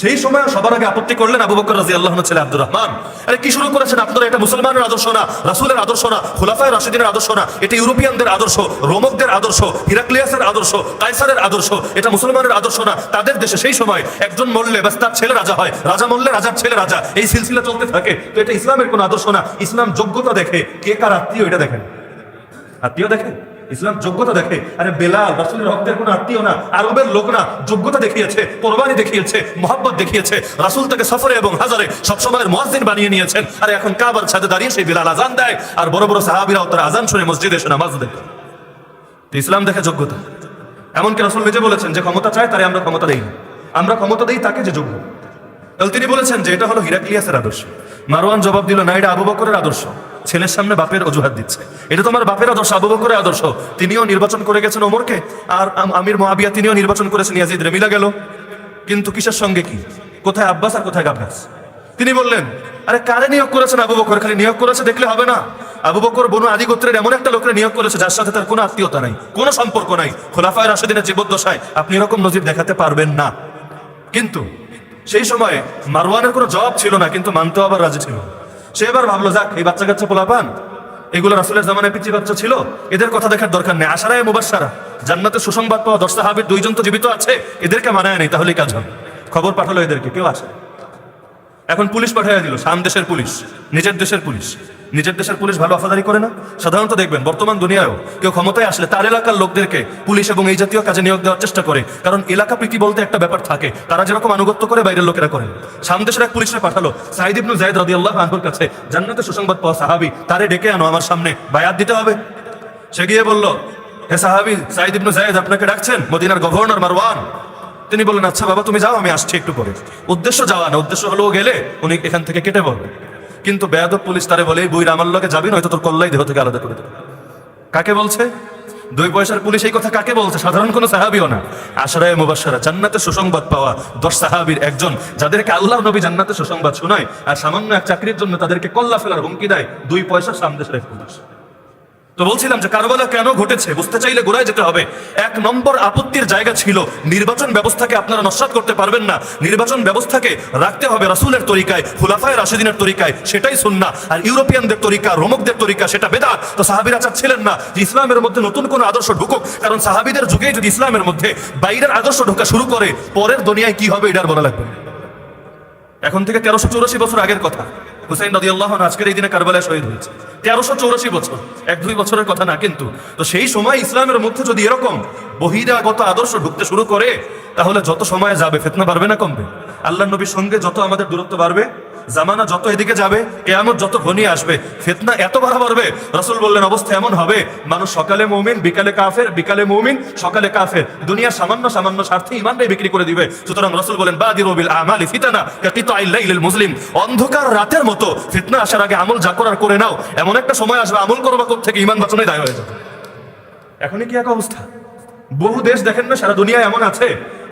S1: সেই সময় সবার আগে আপত্তি করলেন আবু বকর রাদিয়াল্লাহু আনহু ছেলে আব্দুর রহমান। আরে কি শুরু করেছেন আপনারা? এটা মুসলমানের আদর্শ না, রাসূলের আদর্শ না, খুলাফায়ে রাশিদিনের আদর্শ না, এটা ইউরোপিয়ানদের আদর্শ, রোমকদের আদর্শ, হিরাক্লিয়াসের আদর্শ, কায়সারের আদর্শ, এটা মুসলমানের আদর্শ না। তাদের দেশে সেই সময় একজন মরলে বাস তার ছেলে রাজা হয়, রাজা মরলে রাজার ছেলে রাজা, এই সিলসিলা চলতে থাকে। তো এটা ইসলামের কোনো আদর্শ না। ইসলাম যোগ্যতা দেখে, কে কার আত্মীয় এটা দেখেন। আত্মীয় দেখে ইসলাম, যোগ্যতা দেখে। আরে বেলাল রাসূলের রক্তের কোনো আত্মীয় না, আরবের লোক না, যোগ্যতা দেখিয়েছে, কোরবানি দেখিয়েছে, মহব্বত দেখিয়েছে। রাসূল তাকে সফরে এবং হাজারে সবসময়ের মুয়াজ্জিন বানিয়ে নিয়েছেন। আর এখন কাবার ছাদে দাঁড়িয়ে সেই বেলাল আজান দেয়, আর বড় বড় সাহাবীরাও তার আজান শুনে মসজিদে এসে নামাজ দেয়। ইসলাম দেখে যোগ্যতা। এমনকি রাসূল নিজে বলেছেন, যে ক্ষমতা চায় তারে আমরা ক্ষমতা দেই না, আমরা ক্ষমতা দেই তাকে যে যোগ্য। তাহলে তিনি বলেছেন যে এটা হলো হিরাক্লিয়াসের আদর্শ। মারওয়ান জবাব দিল, না, এটা আবু বকরের আদর্শ। ছেলের সামনে বাপের অজুহাত দিচ্ছে, এটা তোমার বাপের আদর্শ, আবু বকরের আদর্শ। তিনিও নির্বাচন করে গেছেন ওমরকে, আর আমির মুআবিয়া তিনিও নির্বাচন করেছেন ইয়াজিদরে, মিলা গেল। কিন্তু কিসের সঙ্গে কি? কোথায় আব্বাস আর কোথায় গাব্বাস? তিনি বললেন, আরে কারে নিয়োগ করেছেন আবু বকর? খালি নিয়োগ করেছে দেখলে হবে না। আবু বকর বনু আদি গোত্রের এমন একটা লোকের নিয়োগ করেছে যার সাথে তার কোনো আত্মীয়তা নাই, কোনো সম্পর্ক নাই। খোলাফায়ে রাশিদিনের জীবদ্দশায় আপনি এরকম নজির দেখাতে পারবেন না। কিন্তু সেই সময়ে মারওয়ানের কোনো জবাব ছিল না, কিন্তু মানতেও আবার রাজি ছিল। সে এবার ভাবলো, যাক, এই বাচ্চা কাচ্চা পোলাপান, এগুলো রাসূলের জামানায় পিচ্চি বাচ্চা ছিল, এদের কথা দেখার দরকার নেই। আশারায়ে মুবাশশারা, জান্নাতে সুসংবাদ পাওয়া 10 সাহাবীর 2 জন তো জীবিত আছে, এদেরকে মানায় নেই, তাহলেই কাজ হবে। খবর পাঠালো এদেরকে, কেউ আসে। এখন পুলিশ পাঠিয়ে দিল, শাম দেশের পুলিশ, নিজের দেশের পুলিশ। নিজের দেশের পুলিশ ভালো আফাদারি করে না? সাধারণত দেখবেন বর্তমান দুনিয়ায়ও কেউ ক্ষমতায় আসলে তার এলাকার লোকদেরকে পুলিশ এবং এই জাতীয় কাজে নিয়োগ দেওয়ার চেষ্টা করে, কারণ এলাকা প্রীতি বলতে একটা ব্যাপার থাকে, তারা যেরকম আনুগত্য করে বাইরের লোকেরা করেন। শাম দেশের এক পুলিশে পাঠালো সাঈদ ইবনে যায়েদ রাদিয়াল্লাহু আনহুর কাছে, জান্নাতে সুসংবাদ পাওয়া সাহাবী, তারে ডেকে আনো আমার সামনে, বায়াত দিতে হবে। সে গিয়ে বলল, হে সাহাবী সাঈদ ইবনে যায়েদ আপনাকে ডাকছেন, মদিনার গভর্নর মারওয়ান। তিনি বললেন, আচ্ছা বাবা তুমি যাও, আমি আসছি একটু পরে। উদ্দেশ্য যাওয়া না, উদ্দেশ্য হলো গেলে উনি এখান থেকে কেটে বলবে। কিন্তু বেয়াদব পুলিশ তারে বলে, এই বইরা আমার লগে যাবি, নয়তো তোর কল্লাই দেহ থেকে আলাদা করে দেবে। কাকে বলছে? 2 পয়সার পুলিশ এই কথা কাকে বলছে? সাধারণ কোনো সাহাবীও না, আশরায়ে মুবাশশারা, জান্নাতে সুসংবাদ পাওয়া 10 সাহাবীর একজন, যাদেরকে আল্লাহর নবী জান্নাতে সুসংবাদ শোনায়, আর সামান্য এক চাকরির জন্য তাদেরকে কল্লা ফেলার হুমকি দেয় 2 পয়সার সামদেশের এক পুলিশ। তো বলছিলাম যে কারবালা কেন ঘটেছে বুঝতে চাইলে গোড়ায় যেতে হবে। 1 নম্বর আপত্তির জায়গা ছিল নির্বাচন ব্যবস্থাকে আপনারা নস্যাৎ করতে পারবেন না, নির্বাচন ব্যবস্থাকে রাখতে হবে রাসূলের তরিকায়, খুলাফায়ে রাশিদিনের তরিকায়, সেটাই সুন্নাহ। আর ইউরোপিয়ানদের তরিকা, রোমকদের তরিকা, সেটা বেদাত। তো সাহাবীরা চাচ্ছিলেন না যে ইসলামের মধ্যে নতুন কোনো আদর্শ ঢুকুক, কারণ সাহাবীদের যুগেই যদি ইসলামের মধ্যে বাইরের আদর্শ ঢোকা শুরু করে, পরের দুনিয়ায় কি হবে এটার বলা লাগবে। এখন থেকে 1384 বছর আগের কথা, হুসাইন রাদিয়াল্লাহু আনহু আজকের এই দিনে কারবালায় শহীদ হয়েছে। 1384 বছর, 1-2 বছরের কথা না কিন্তু। তো সেই সময় ইসলামের মধ্যে যদি এরকম বহিরাগত আদর্শ ঢুকতে শুরু করে, তাহলে যত সময় যাবে ফিতনা বাড়বে না কমবে? আল্লাহর নবীর সঙ্গে যত আমাদের দূরত্ব বাড়বে, জামানা যত এদিকে যাবে, কিয়ামত যত ঘনিয়ে আসবে, ফিতনা এত বাড়বে। রাসূল বললেন, অবস্থা এমন হবে, মানুষ সকালে মুমিন, বিকালে কাফের, বিকালে মুমিন, সকালে কাফের, দুনিয়ার সামান্য সামান্য স্বার্থে ঈমানটাই বিক্রি করে দিবে। সুতরাং রাসূল বলেন, বাদিরু বিল আমালি ফিতানা কাকিতাইল লাইলিল মুসলিম, অন্ধকার রাতের মতো ফিতনা আসার আগে আমল যা করার করে নাও। এমন একটা সময় আসবে আমল করবা থেকে ঈমান বাঁচানোই দায় হয়ে যাবে। এখনই কি এক অবস্থা? বহু দেশ দেখেন না সারা দুনিয়ায় এমন আছে,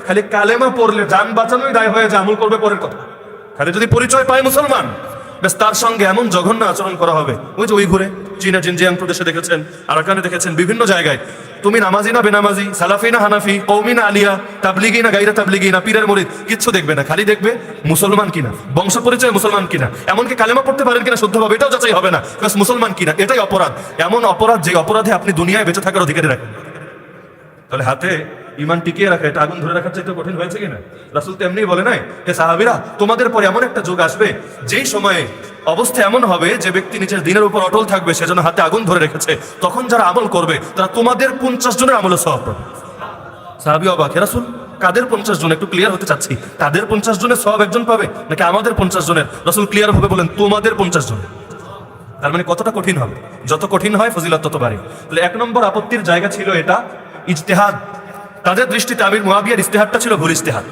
S1: খালি কালেমা পড়লে জান বাঁচানোই দায় হয়ে যায়, আমল করবে পরের কথা। খালি যদি পরিচয় পায় মুসলমান, বেশ তার সঙ্গে এমন জঘন্য আচরণ করা হবে। ওই যে ওই ঘুরে চীনা জিনজিয়াং প্রদেশে দেখেছেন, আরাকানে দেখেছেন, বিভিন্ন জায়গায় তুমি নামাজি না বেনামাজি, সালাফি না হানাফি, কওমি না আলিয়া, তাবলিগি না গায়রা তাবলিগি না পীরের মুরিদ, কিচ্ছু দেখবে না, খালি দেখবে মুসলমান কিনা, বংশ পরিচয় মুসলমান কিনা, এমনকি কালেমা পড়তে পারেন কিনা শুদ্ধভাবে এটাও যাচাই হবে না, বাস মুসলমান কিনা। এটাই অপরাধ, এমন অপরাধ যে অপরাধে আপনি দুনিয়ায় বেঁচে থাকার অধিকারী রাখেন। তাহলে হাতে ঈমান টিকিয়ে রাখা, এটা আগুন ধরে রাখার চাইতে কঠিন হয়েছে কিনা? রাসূল তো এমনিই বলে নাই, হে সাহাবীরা তোমাদের পরে এমন একটা যুগ আসবে যেই সময়ে অবস্থা এমন হবে যে ব্যক্তি নিজের দিনের উপর অটল থাকবে, সেজন্য হাতে আগুন ধরে রেখেছে, তখন যারা আমল করবে তারা তোমাদের 50 জনের আমলে সওয়াব পাবে। সাহাবী অবাক, হে রাসূল কাদের 50 জন? একটু ক্লিয়ার হতে চাচ্ছি, তাদের 50 জনের সওয়াব একজন পাবে নাকি আমাদের 50 জনের? রাসূল ক্লিয়ার ভাবে বলেন, তোমাদের 50 জন। তার মানে কতটা কঠিন হবে? যত কঠিন হয় ফজিলত তত বাড়ে। তাহলে 1 নম্বর আপত্তির জায়গা ছিল এটা ইজতিহাদ। তাদের দৃষ্টিতে আমির মুয়াবিয়ার ইজতিহাদটা ছিল ভুল ইজতিহাদ,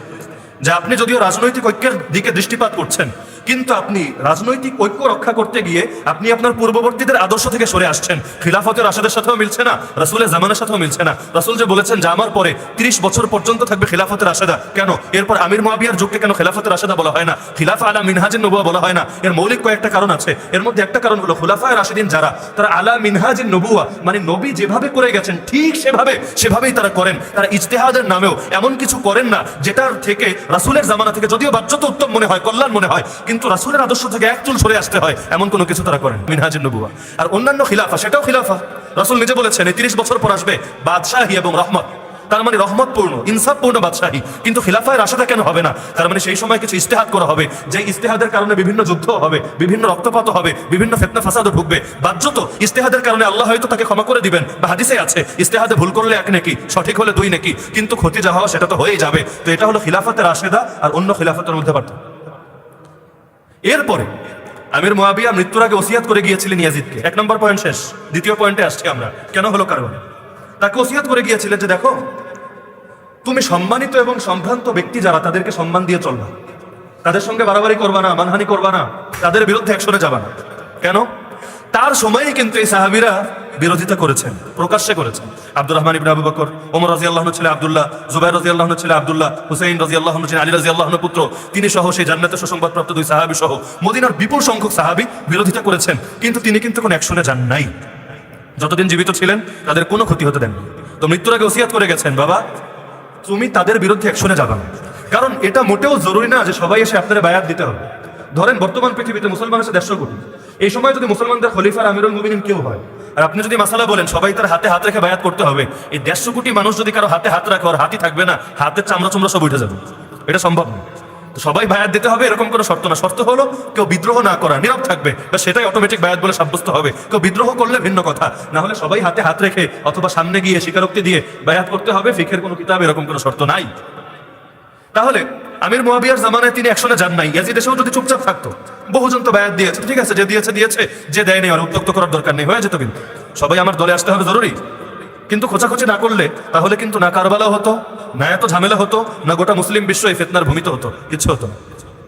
S1: যে আপনি যদিও রাজনৈতিক ঐক্যের দিকে দৃষ্টিপাত করছেন, কিন্তু আপনি রাজনৈতিক ঐক্য রক্ষা করতে গিয়ে আপনি আপনার পূর্ববর্তীদের আদর্শ থেকে সরে আসছেন। খিলাফতের রাশেদের সাথেও মিলছে না, রাসূলের জামানার সাথেও মিলছে না। রাসূল যে বলেছেন যে আমার পরে 30 বছর পর্যন্ত থাকবে খিলাফতের রাশেদা, কেন এরপর আমির মুয়াবিয়ার যুগকে কেন খিলাফতের রাশেদা বলা হয় না, খিলাফা আলা মিনহাজিন নবুয়া বলা হয় না? এর মৌলিক কয়েকটা কারণ আছে। এর মধ্যে একটা কারণ হলো খুলাফায়ে রাশিদিন যারা, তারা আলা মিনহাজিন নবুয়া, মানে নবী যেভাবে করে গেছেন ঠিক সেভাবেই তারা করেন। তারা ইজতিহাদের নামেও এমন কিছু করেন না যেটার থেকে রাসূলের জামানা থেকে যদিও বাহ্যত উত্তম মনে হয়, কল্যাণ মনে হয়, কিন্তু রাসূলের আদর্শ থেকে এক চুল সরে আসতে হয়, এমন কোনো কিছু তারা করেন মিনহাজুন নবুয়া। আর অন্যান্য খিলাফা, সেটাও খিলাফা। রাসূল নিজে বলেছেন এই 30 বছর পর আসবে বাদশাহী এবং রহমত, তার মানে রহমতপূর্ণ ইনসাফপূর্ণ বাদশাহী। কিন্তু খিলাফায়ে রাশেদা কেন হবে না? তার মানে সেই সময় কিছু ইজতিহাদ করা হবে, যে ইজতিহাদের কারণে বিভিন্ন যুদ্ধ হবে, বিভিন্ন রক্তপাত হবে, বিভিন্ন ফিতনা ফাসাদও ঢুকবে। বাহ্যত ইজতিহাদের কারণে আল্লাহ হয়তো তাকে ক্ষমা করে দিবেন, বা হাদিসে আছে ইজতিহাদে ভুল করলে 1 নেকি, সঠিক হলে 2 নেকি, কিন্তু ক্ষতি যা হওয়া সেটা তো হয়েই যাবে। তো এটা হলো খিলাফতে রাশেদা আর অন্য খিলাফতের মধ্যে পার্থক্য। এরপরে আমির মুয়াবিয়া মৃত্যুর আগে ওসিয়াত করে গিয়েছিলেন ইয়াজিদকে। 1 নম্বর পয়েন্ট শেষ, দ্বিতীয় পয়েন্টে আসছি আমরা, কেন হলো কারবালা। তাকে ওসিয়াত করে গিয়েছিলেন যে দেখো তুমি সম্মানিত এবং সম্ভ্রান্ত ব্যক্তি যারা, তাদেরকে সম্মান দিয়ে চলবা, তাদের সঙ্গে বাড়াবাড়ি করবা না, মানহানি করবা না, তাদের বিরুদ্ধে অ্যাকশনে যাবা না। কেন? তার সময়েই কিন্তু এই সাহাবীরা বিরোধিতা করেছেন, প্রকাশ্যে করেছেন। আব্দুর রহমান ইবনে আবু বকর, ওমর রাদিয়াল্লাহু আনহু ছেলে আব্দুল্লাহ, জুবাইর রাদিয়াল্লাহু আনহু ছেলে আব্দুল্লাহ, হুসাইন রাদিয়াল্লাহু আনহু ছেলে আলী রাদিয়াল্লাহু আনহু পুত্র, তিনি সহ সেই জান্নাতের সুসংবাদপ্রাপ্ত দুই সাহাবী সহ মদিনার বিপুল সংখ্যক সাহাবী বিরোধিতা করেছেন, কিন্তু তিনি কিন্তু কোনো অ্যাকশনে যান নাই। যতদিন জীবিত ছিলেন তাদের কোনো ক্ষতি হতে দেননি। তো মৃত্যুর আগে ওসিয়াত করে গেছেন, বাবা তুমি তাদের বিরুদ্ধে অ্যাকশনে যাবা না, কারণ এটা মোটেও জরুরি না যে সবাই এসে আপনারা বায়াত দিতে হবে। ধরেন বর্তমান পৃথিবীতে মুসলমান আছে 150 কোটি, এই সময় যদি মুসলমানদের খলিফার আমিরুল মুমিনিন কেউ হয়, আর আপনি যদি মাসালা বলেন সবাই তার হাতে হাত রেখে বায়াত করতে হবে, এই 150 কোটি মানুষ যদি কারো হাতে হাত রাখে, ওর হাতই থাকবে না, হাতের চামড়া চামড়া সব উঠে যাবে, এটা সম্ভব না। তো সবাই বায়াত দিতে হবে এরকম কোনো শর্ত না। শর্ত হলো কেউ বিদ্রোহ না করা, নীরব থাকবে, বা সেটাই অটোমেটিক বায়াত বলে সাব্যস্ত হবে। কেউ বিদ্রোহ করলে ভিন্ন কথা, না হলে সবাই হাতে হাত রেখে অথবা সামনে গিয়ে স্বীকারোক্তি দিয়ে বায়াত করতে হবে। ফিকের কোনো কিতাব এরকম কোনো শর্ত নাই। তাহলে আমির মুয়াবিয়ার জামানায় তিনি অ্যাকশনে যান নাই, ইয়াজিদ এসেও যদি চুপচাপ থাকতো, বহুজন তো বায়াত দিয়েছে, ঠিক আছে, যে দিয়েছে দিয়েছে, যে দেয়নি আর উত্তক্ত করার দরকার নেই, হয়ে যেত। কিন্তু সবাই আমার দলে আসতে হবে জরুরি, কিন্তু খোঁচাখুচি না করলে তাহলে কিন্তু না কারবালাও হতো, না এত ঝামেলা হতো, না গোটা মুসলিম বিশ্ব এই ফিতনার ভূমিতে হতো, কিছু হতো না।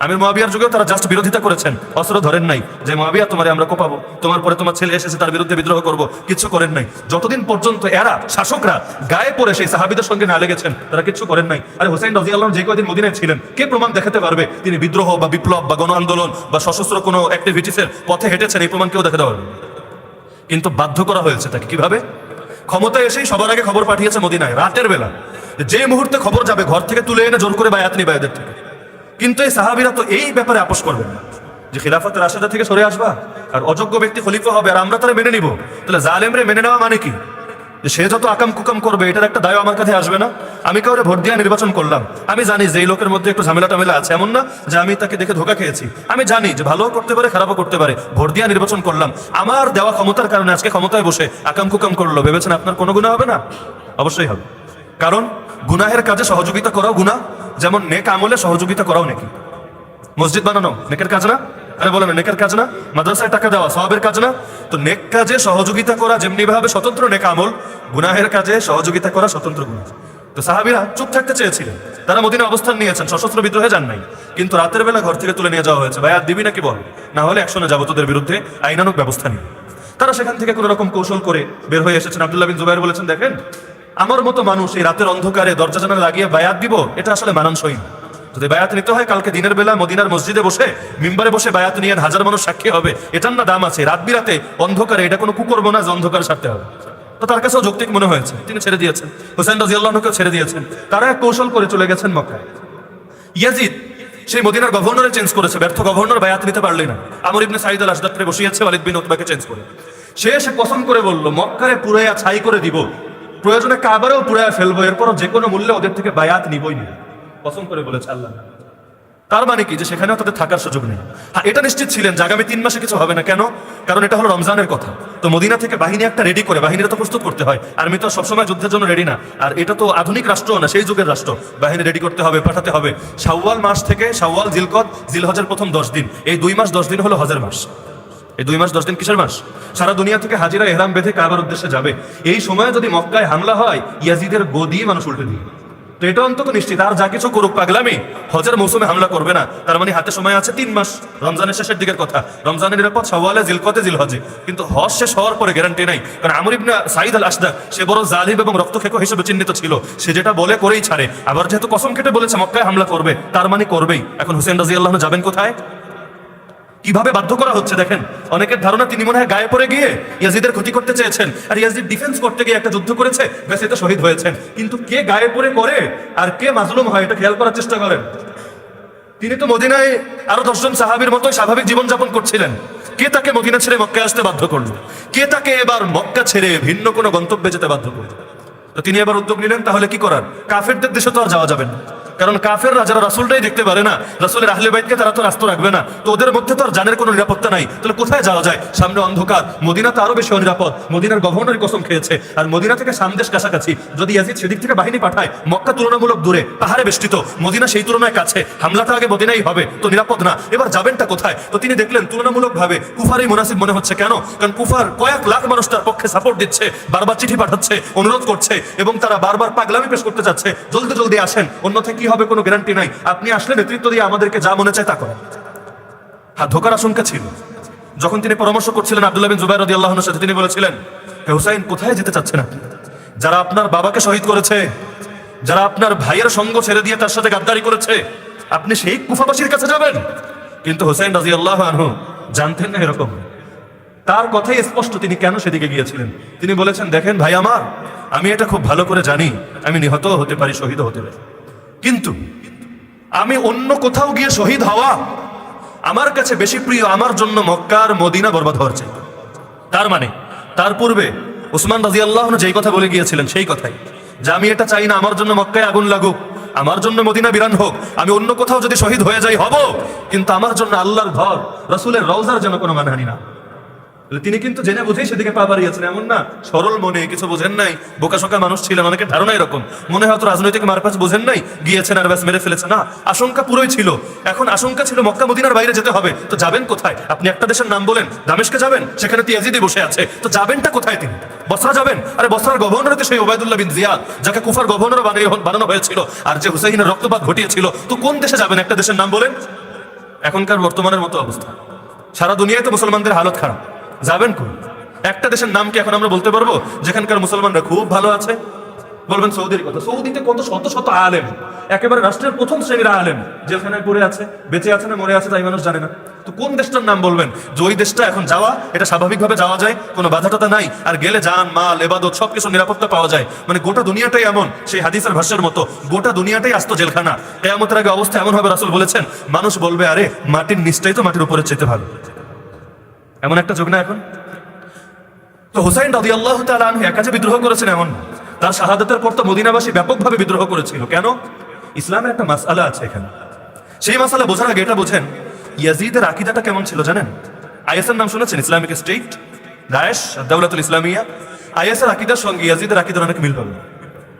S1: আমির মুয়াবিয়ার যুগেও তারা জাস্ট বিরোধিতা করেছেন, অস্ত্র ধরেন নাই যে মুয়াবিয়া তোমারে আমরা কোপাবো, তোমার পরে তোমার ছেলে এসেছে তার বিরুদ্ধে বিদ্রোহ করব, কিছু করেন নাই। যতদিন পর্যন্ত এরা শাসকরা গায়ে পড়ে সেই সাহাবীদের সঙ্গে না লেগেছেন তারা কিছু করেন নাই। আরে হুসাইন রাদিয়াল্লাহু আনহু যে কয়দিন মদিনায় ছিলেন, কে প্রমাণ দেখাতে পারবে তিনি বিদ্রোহ বা বিপ্লব বা গণ আন্দোলন বা সশস্ত্র কোনো অ্যাক্টিভিটিসের পথে হেঁটেছেন? এই প্রমাণ কেউ দেখাতে পারবে। কিন্তু বাধ্য করা হয়েছে তাকে কিভাবে? ক্ষমতায় এসেই সবার আগে খবর পাঠিয়েছে মদিনায় রাতের বেলা, যে মুহূর্তে খবর যাবে ঘর থেকে তুলে এনে জোর করে বায়াত নিবে এদের থেকে। কিন্তু এই সাহাবীরা তো এই ব্যাপারে আপোষ করবেন না যে খিলাফতের রাশেদা থেকে সরে আসবা আর অযোগ্য ব্যক্তি খলিফা হবে আর আমরা তারা মেনে নিব। তাহলে জালেমরে মেনে নেওয়া মানে কি? যে সে যত আকাম কুকাম করবে এটার একটা দায় আমার কাছে আসবে না? আমি কাউরে ভোট দিয়ে নির্বাচন করলাম, আমি জানি যে এই লোকের মধ্যে একটু ঝামেলা টামেলা আছে, এমন না যে আমি তাকে দেখে ধোকা খেয়েছি, আমি জানি যে ভালো করতে পারে খারাপও করতে পারে, ভোট দিয়ে নির্বাচন করলাম, আমার দেওয়া ক্ষমতার কারণে আজকে ক্ষমতায় বসে আকাম কুকাম করলো, ভেবেছেন আপনার কোনো গুনাহ হবে না? অবশ্যই হবে, কারণ গুনাহের কাজে সহযোগিতা করাও গুনাহ, যেমন নেক আমলে সহযোগিতা করাও নাকি। মসজিদ বানানো নেকের কাজ না? আরে বলেন নেকের কাজ না? মাদ্রাসায় টাকা দেওয়া সওয়াবের কাজ না? তো নেক কাজে সহযোগিতা করা যেমনি ভাবে স্বতন্ত্র নেক আমল, গুনাহের কাজে সহযোগিতা করা স্বতন্ত্র গুনাহ। তো সাহাবীরা চুপ থাকতে চেয়েছিলেন, তারা মদিনায় অবস্থান নিয়েছেন, সশস্ত্র বিদ্রোহে যান নাই, কিন্তু রাতের বেলা ঘর থেকে তুলে নিয়ে যাওয়া হয়েছে, ভাই আর দিবি নাকি বল, না হলে অ্যাকশনে যাবো তোদের বিরুদ্ধে, আইনানুগ ব্যবস্থা নিয়ে। তারা সেখান থেকে কোনো রকম কৌশল করে বের হয়ে এসেছেন। আব্দুল্লাহ বিন জুবাইর বলেছেন, দেখেন আমার মতো মানুষ এই রাতের অন্ধকারে দরজা জানালা লাগিয়ে বায়াত দিব, এটা আসলে মানানসই না। যদি বায়াত নিতে হয় কালকে দিনের বেলা মদিনার মসজিদে বসে মিম্বারে বসে বায়াত নিয়ে হাজার মানুষ সাক্ষী হবে, এটার না দাম আছে? রাত বিরাতে অন্ধকারে এটা কোনো কুকর্ম না যে অন্ধকার সারতে হবে। তো তার কাছেও যৌক্তিক মনে হয়েছে, তিনি ছেড়ে দিয়েছেন। হুসাইন রাদিয়াল্লাহু আনহুকেও ছেড়ে দিয়েছেন। তারা এক কৌশল করে চলে গেছেন মক্কায়। ইয়াজিদ সেই মদিনার গভর্নরে চেঞ্জ করেছে, ব্যর্থ গভর্নর বায়াত নিতে পারলেই না, আমর ইবনে সাঈদ আল আশদাদকে বসিয়েছে ওয়ালিদ বিন উতবাকে চেঞ্জ করে। সে এসে কসম করে বলল, মক্কারে পুরাইয়া ছাই করে দিব, প্রয়োজনে কাবারেও পুরাইয়া ফেলবো, এরপরও যে কোনো মূল্যে ওদের থেকে বায়াত নিবই নিব, কসম করে বলেছে আল্লাহ। তার মানে কি যে সেখানেও তাদের থাকার সুযোগ নেই। হ্যাঁ, এটা নিশ্চিত ছিলেন যে আগামী 3 মাসে কিছু হবে না। কেন? কারণ এটা হলো রমজানের কথা। তো মদিনা থেকে বাহিনী একটা রেডি করে, বাহিনীরা তো প্রস্তুত করতে হয়, আর্মি তো সবসময় যুদ্ধের জন্য রেডি না। আর এটা তো আধুনিক রাষ্ট্র না, সেই যুগের রাষ্ট্র, বাহিনী রেডি করতে হবে, পাঠাতে হবে। শাওয়াল মাস থেকে শাওয়াল, জিলকদ, জিলহজের প্রথম 10 দিন, এই 2 মাস 10 দিন হলো হজের মাস। এই 2 মাস 10 দিন কিসের মাস? সারা দুনিয়া থেকে হাজিরা এহরাম বেঁধে কাবার উদ্দেশ্যে যাবে। এই সময় যদি মক্কায় হামলা হয়, ইয়াজিদের গদি মানুষ উল্টে দিবে। তো এটা অন্তত নিশ্চিত, আর যা কিছু করুক পাগলামি, হজের মৌসুমে হামলা করবে না। তার মানে হাতে সময় আছে 3 মাস, রমজানের শেষের দিকের কথা। রমজানের নিরাপদ শাওয়ালে, জিলকদে, জিলহজে, কিন্তু হজ শেষ হওয়ার পরে গ্যারান্টি নাই। কারণ আমর ইবনে সাঈদ আল আশদাদ সে বড় জালিম এবং রক্তখেকো হিসেবে চিহ্নিত ছিল, সে যেটা বলে করেই ছাড়ে। আবার যেহেতু কসম কেটে বলেছে মক্কায় হামলা করবে, তার মানে করবেই। এখন হুসাইন রাদিয়াল্লাহু আনহু যাবেন কোথায়? কিভাবে বাধ্য করা হচ্ছে দেখেন। অনেকের ধারণা তিনি মনে হয় গায়ে পড়ে গিয়ে ইয়াজিদের ক্ষতি করতে চেয়েছেন, আর ইয়াজিদ ডিফেন্স করতে গিয়ে একটা যুদ্ধ করেছে, ব্যাস এতে শহীদ হয়েছেন। কিন্তু কে গায়ে পড়ে করে আর কে মাজলুম হয় এটা খেয়াল করার চেষ্টা করেন। তিনি তো মদিনায় আরো 10 জন সাহাবীর মতোই স্বাভাবিক জীবনযাপন করছিলেন। কে তাকে মদিনা ছেড়ে মক্কায় আসতে বাধ্য করলো? কে তাকে এবার মক্কা ছেড়ে ভিন্ন কোনো গন্তব্যে যেতে বাধ্য করলো? তো তিনি এবার উদ্যোগ নিলেন, তাহলে কি করার? কাফেরদের দেশে তো আর যাওয়া যাবে না, কারণ কাফেররা যারা রাসূলটাই দেখতে পারে না, রাসূলের আহলে বাইতকে তারা তো রাস্ত রাখবে না, তো ওদের মধ্যে তো আর জানের কোনো নিরাপত্তা নাই। তাহলে কোথায় যাওয়া যায়? সামনে অন্ধকার, মদিনা তো আরো বেশি অনিরাপদ, মদিনার গভর্নর কসম খেয়েছে, আর মদিনা থেকে সামদেশ কাছাকাছি। যদি ইয়াজিদ সেদিক থেকে বাহিনী পাঠায়, মক্কা তুলনামূলক দূরে, পাহাড়ে বেষ্টিত, মদিনা সেই তুলনায় কাছে, হামলাটা আগে মদিনাই হবে, তো নিরাপদ না। এবার যাবেনটা কোথায়? তো তিনি দেখলেন তুলনামূলক ভাবে কুফারই মুনাসিব মনে হচ্ছে। কেন? কারণ কুফার কয়েক লাখ মানুষ তার পক্ষে সাপোর্ট দিচ্ছে, বারবার চিঠি পাঠাচ্ছে, অনুরোধ করছে, এবং তারা বারবার পাগলামি পেশ করতে যাচ্ছে, জলদি জলদি আসেন, অন্যথায় কি হবে কোনো গ্যারান্টি নাই, আপনি আসলে নেতৃত্ব দিয়ে আমাদেরকে যা মনে চায় তা করেন। হ্যাঁ, ধোকার আশঙ্কা ছিল। যখন তিনি পরামর্শ করছিলেন আব্দুল্লাহ বিন জুবাইর রাদিয়াল্লাহু আনহুর সাথে, তিনি বলেছিলেন, হে হুসাইন, কোথায় যেতে চাচ্ছেন আপনি? যারা আপনার বাবাকে শহীদ করেছে, যারা আপনার ভাইয়ের সঙ্গ ছেড়ে দিয়ে তার সাথে গাদ্দারি করেছে, আপনি সেই কুফাবাসীর কাছে যাবেন? কিন্তু হুসাইন রাদিয়াল্লাহু আনহু জানতেন না এরকম। তার কথাই স্পষ্ট তিনি কেন সেদিকে গিয়েছিলেন। তিনি বলেছেন, দেখেন ভাই আমার, আমি এটা খুব ভালো করে জানি, আমি নিহত হতে পারি, শহীদ হতে পারি, কিন্তু আমি অন্য কোথাও গিয়ে শহীদ হওয়া আমার কাছে বেশি প্রিয় আমার জন্য মক্কার মদিনা বরবাদ হওয়ার চাই। তার মানে তার পূর্বে উসমান রাদিয়াল্লাহু আনহু যেই কথা বলে গিয়েছিলেন সেই কথাই, যে আমি এটা চাই না আমার জন্য মক্কায় আগুন লাগুক, আমার জন্য মদিনা বিরান হোক, আমি অন্য কোথাও যদি শহীদ হয়ে যাই হব, কিন্তু আমার জন্য আল্লাহর ঘর রাসূলের রওজার যেন কোনো মানহানি না। তিনি কিন্তু জেনে বুঝেই সেদিকে পা বাড়িয়েছেন, এমন না সরল মনে কিছু বোঝেন নাই, বোকাশোকা মানুষ ছিলেন, অনেকের ধারণা এরকম, মনে হয়তো রাজনৈতিক মারপ্যাচ বোঝেন নাই, গিয়েছেন আর ব্যাস মেরে ফেলেছে। না, আশঙ্কা পুরোই ছিল। এখন আশঙ্কা ছিল মক্কা মদিনার বাইরে যেতে হবে, তো যাবেন কোথায়? আপনি একটা দেশের নাম বলেন, দামেশকে যাবেন, সেখানে তো ইয়াজিদি বসে আছে, তো যাবেনটা কোথায়? তিনি বসরা যাবেন, আরে বসরার গভর্নর তো সেই ওবায়দুল্লাহ বিন জিয়াদ, যাকে কুফার গভর্নর বানানো হয়েছিল আর যে হুসাইনের রক্তপাত ঘটিয়েছিল, তো কোন দেশে যাবেন? একটা দেশের নাম বলেন। এখনকার বর্তমানের মতো অবস্থা, সারা দুনিয়ায় তো মুসলমানদের হালত খারাপ, যাবেন কোন একটা দেশের নাম কি এখন আমরা বলতে পারবো যেখানকার মুসলমানরা খুব ভালো আছে? বলবেন সৌদির কথা। সৌদিতে কত শত শত আলেম, একেবারে রাষ্ট্রের প্রথম শ্রেণীর আলেম, জেলখানায় পড়ে আছে, বেঁচে আছে না মরে আছে তাই মানুষ জানে না। তো কোন দেশটার নাম বলবেন যে ওই দেশটা এখন যাওয়া, এটা স্বাভাবিকভাবে যাওয়া যায়, কোনো বাধাটা নাই, আর গেলে জান মাল এবাদত সবকিছু নিরাপত্তা পাওয়া যায়? মানে গোটা দুনিয়াটাই এমন, সেই হাদিসের ভাষ্যের মতো গোটা দুনিয়াটাই আস্ত জেলখানা। কিয়ামতের আগে অবস্থা এমন হবে, রাসূল বলেছেন, মানুষ বলবে আরে মাটির নিচটাই তো মাটির উপরে চাইতে ভালো। এমন একটা যুগ না এখন? তো হুসাইন রাদিয়াল্লাহু তাআলা আনহু একা যে বিদ্রোহ করেছেন এমন, তার শাহাদাতের পর তো মদিনাবাসী ব্যাপকভাবে বিদ্রোহ করেছিল। কেন? ইসলামের একটা মাসআলা আছে এখানে, সেই মাসআলা বোঝার আগে এটা বোঝেন, ইয়াজিদের আকীদাটা কেমন ছিল জানেন? আইএসের নাম শুনেছেন? ইসলামিক স্টেট, দায়েশ, দাওলাতুল ইসলামিয়া। আইএসের আকীদার সঙ্গে ইয়াজিদের আকীদার অনেক মিল পাবেন।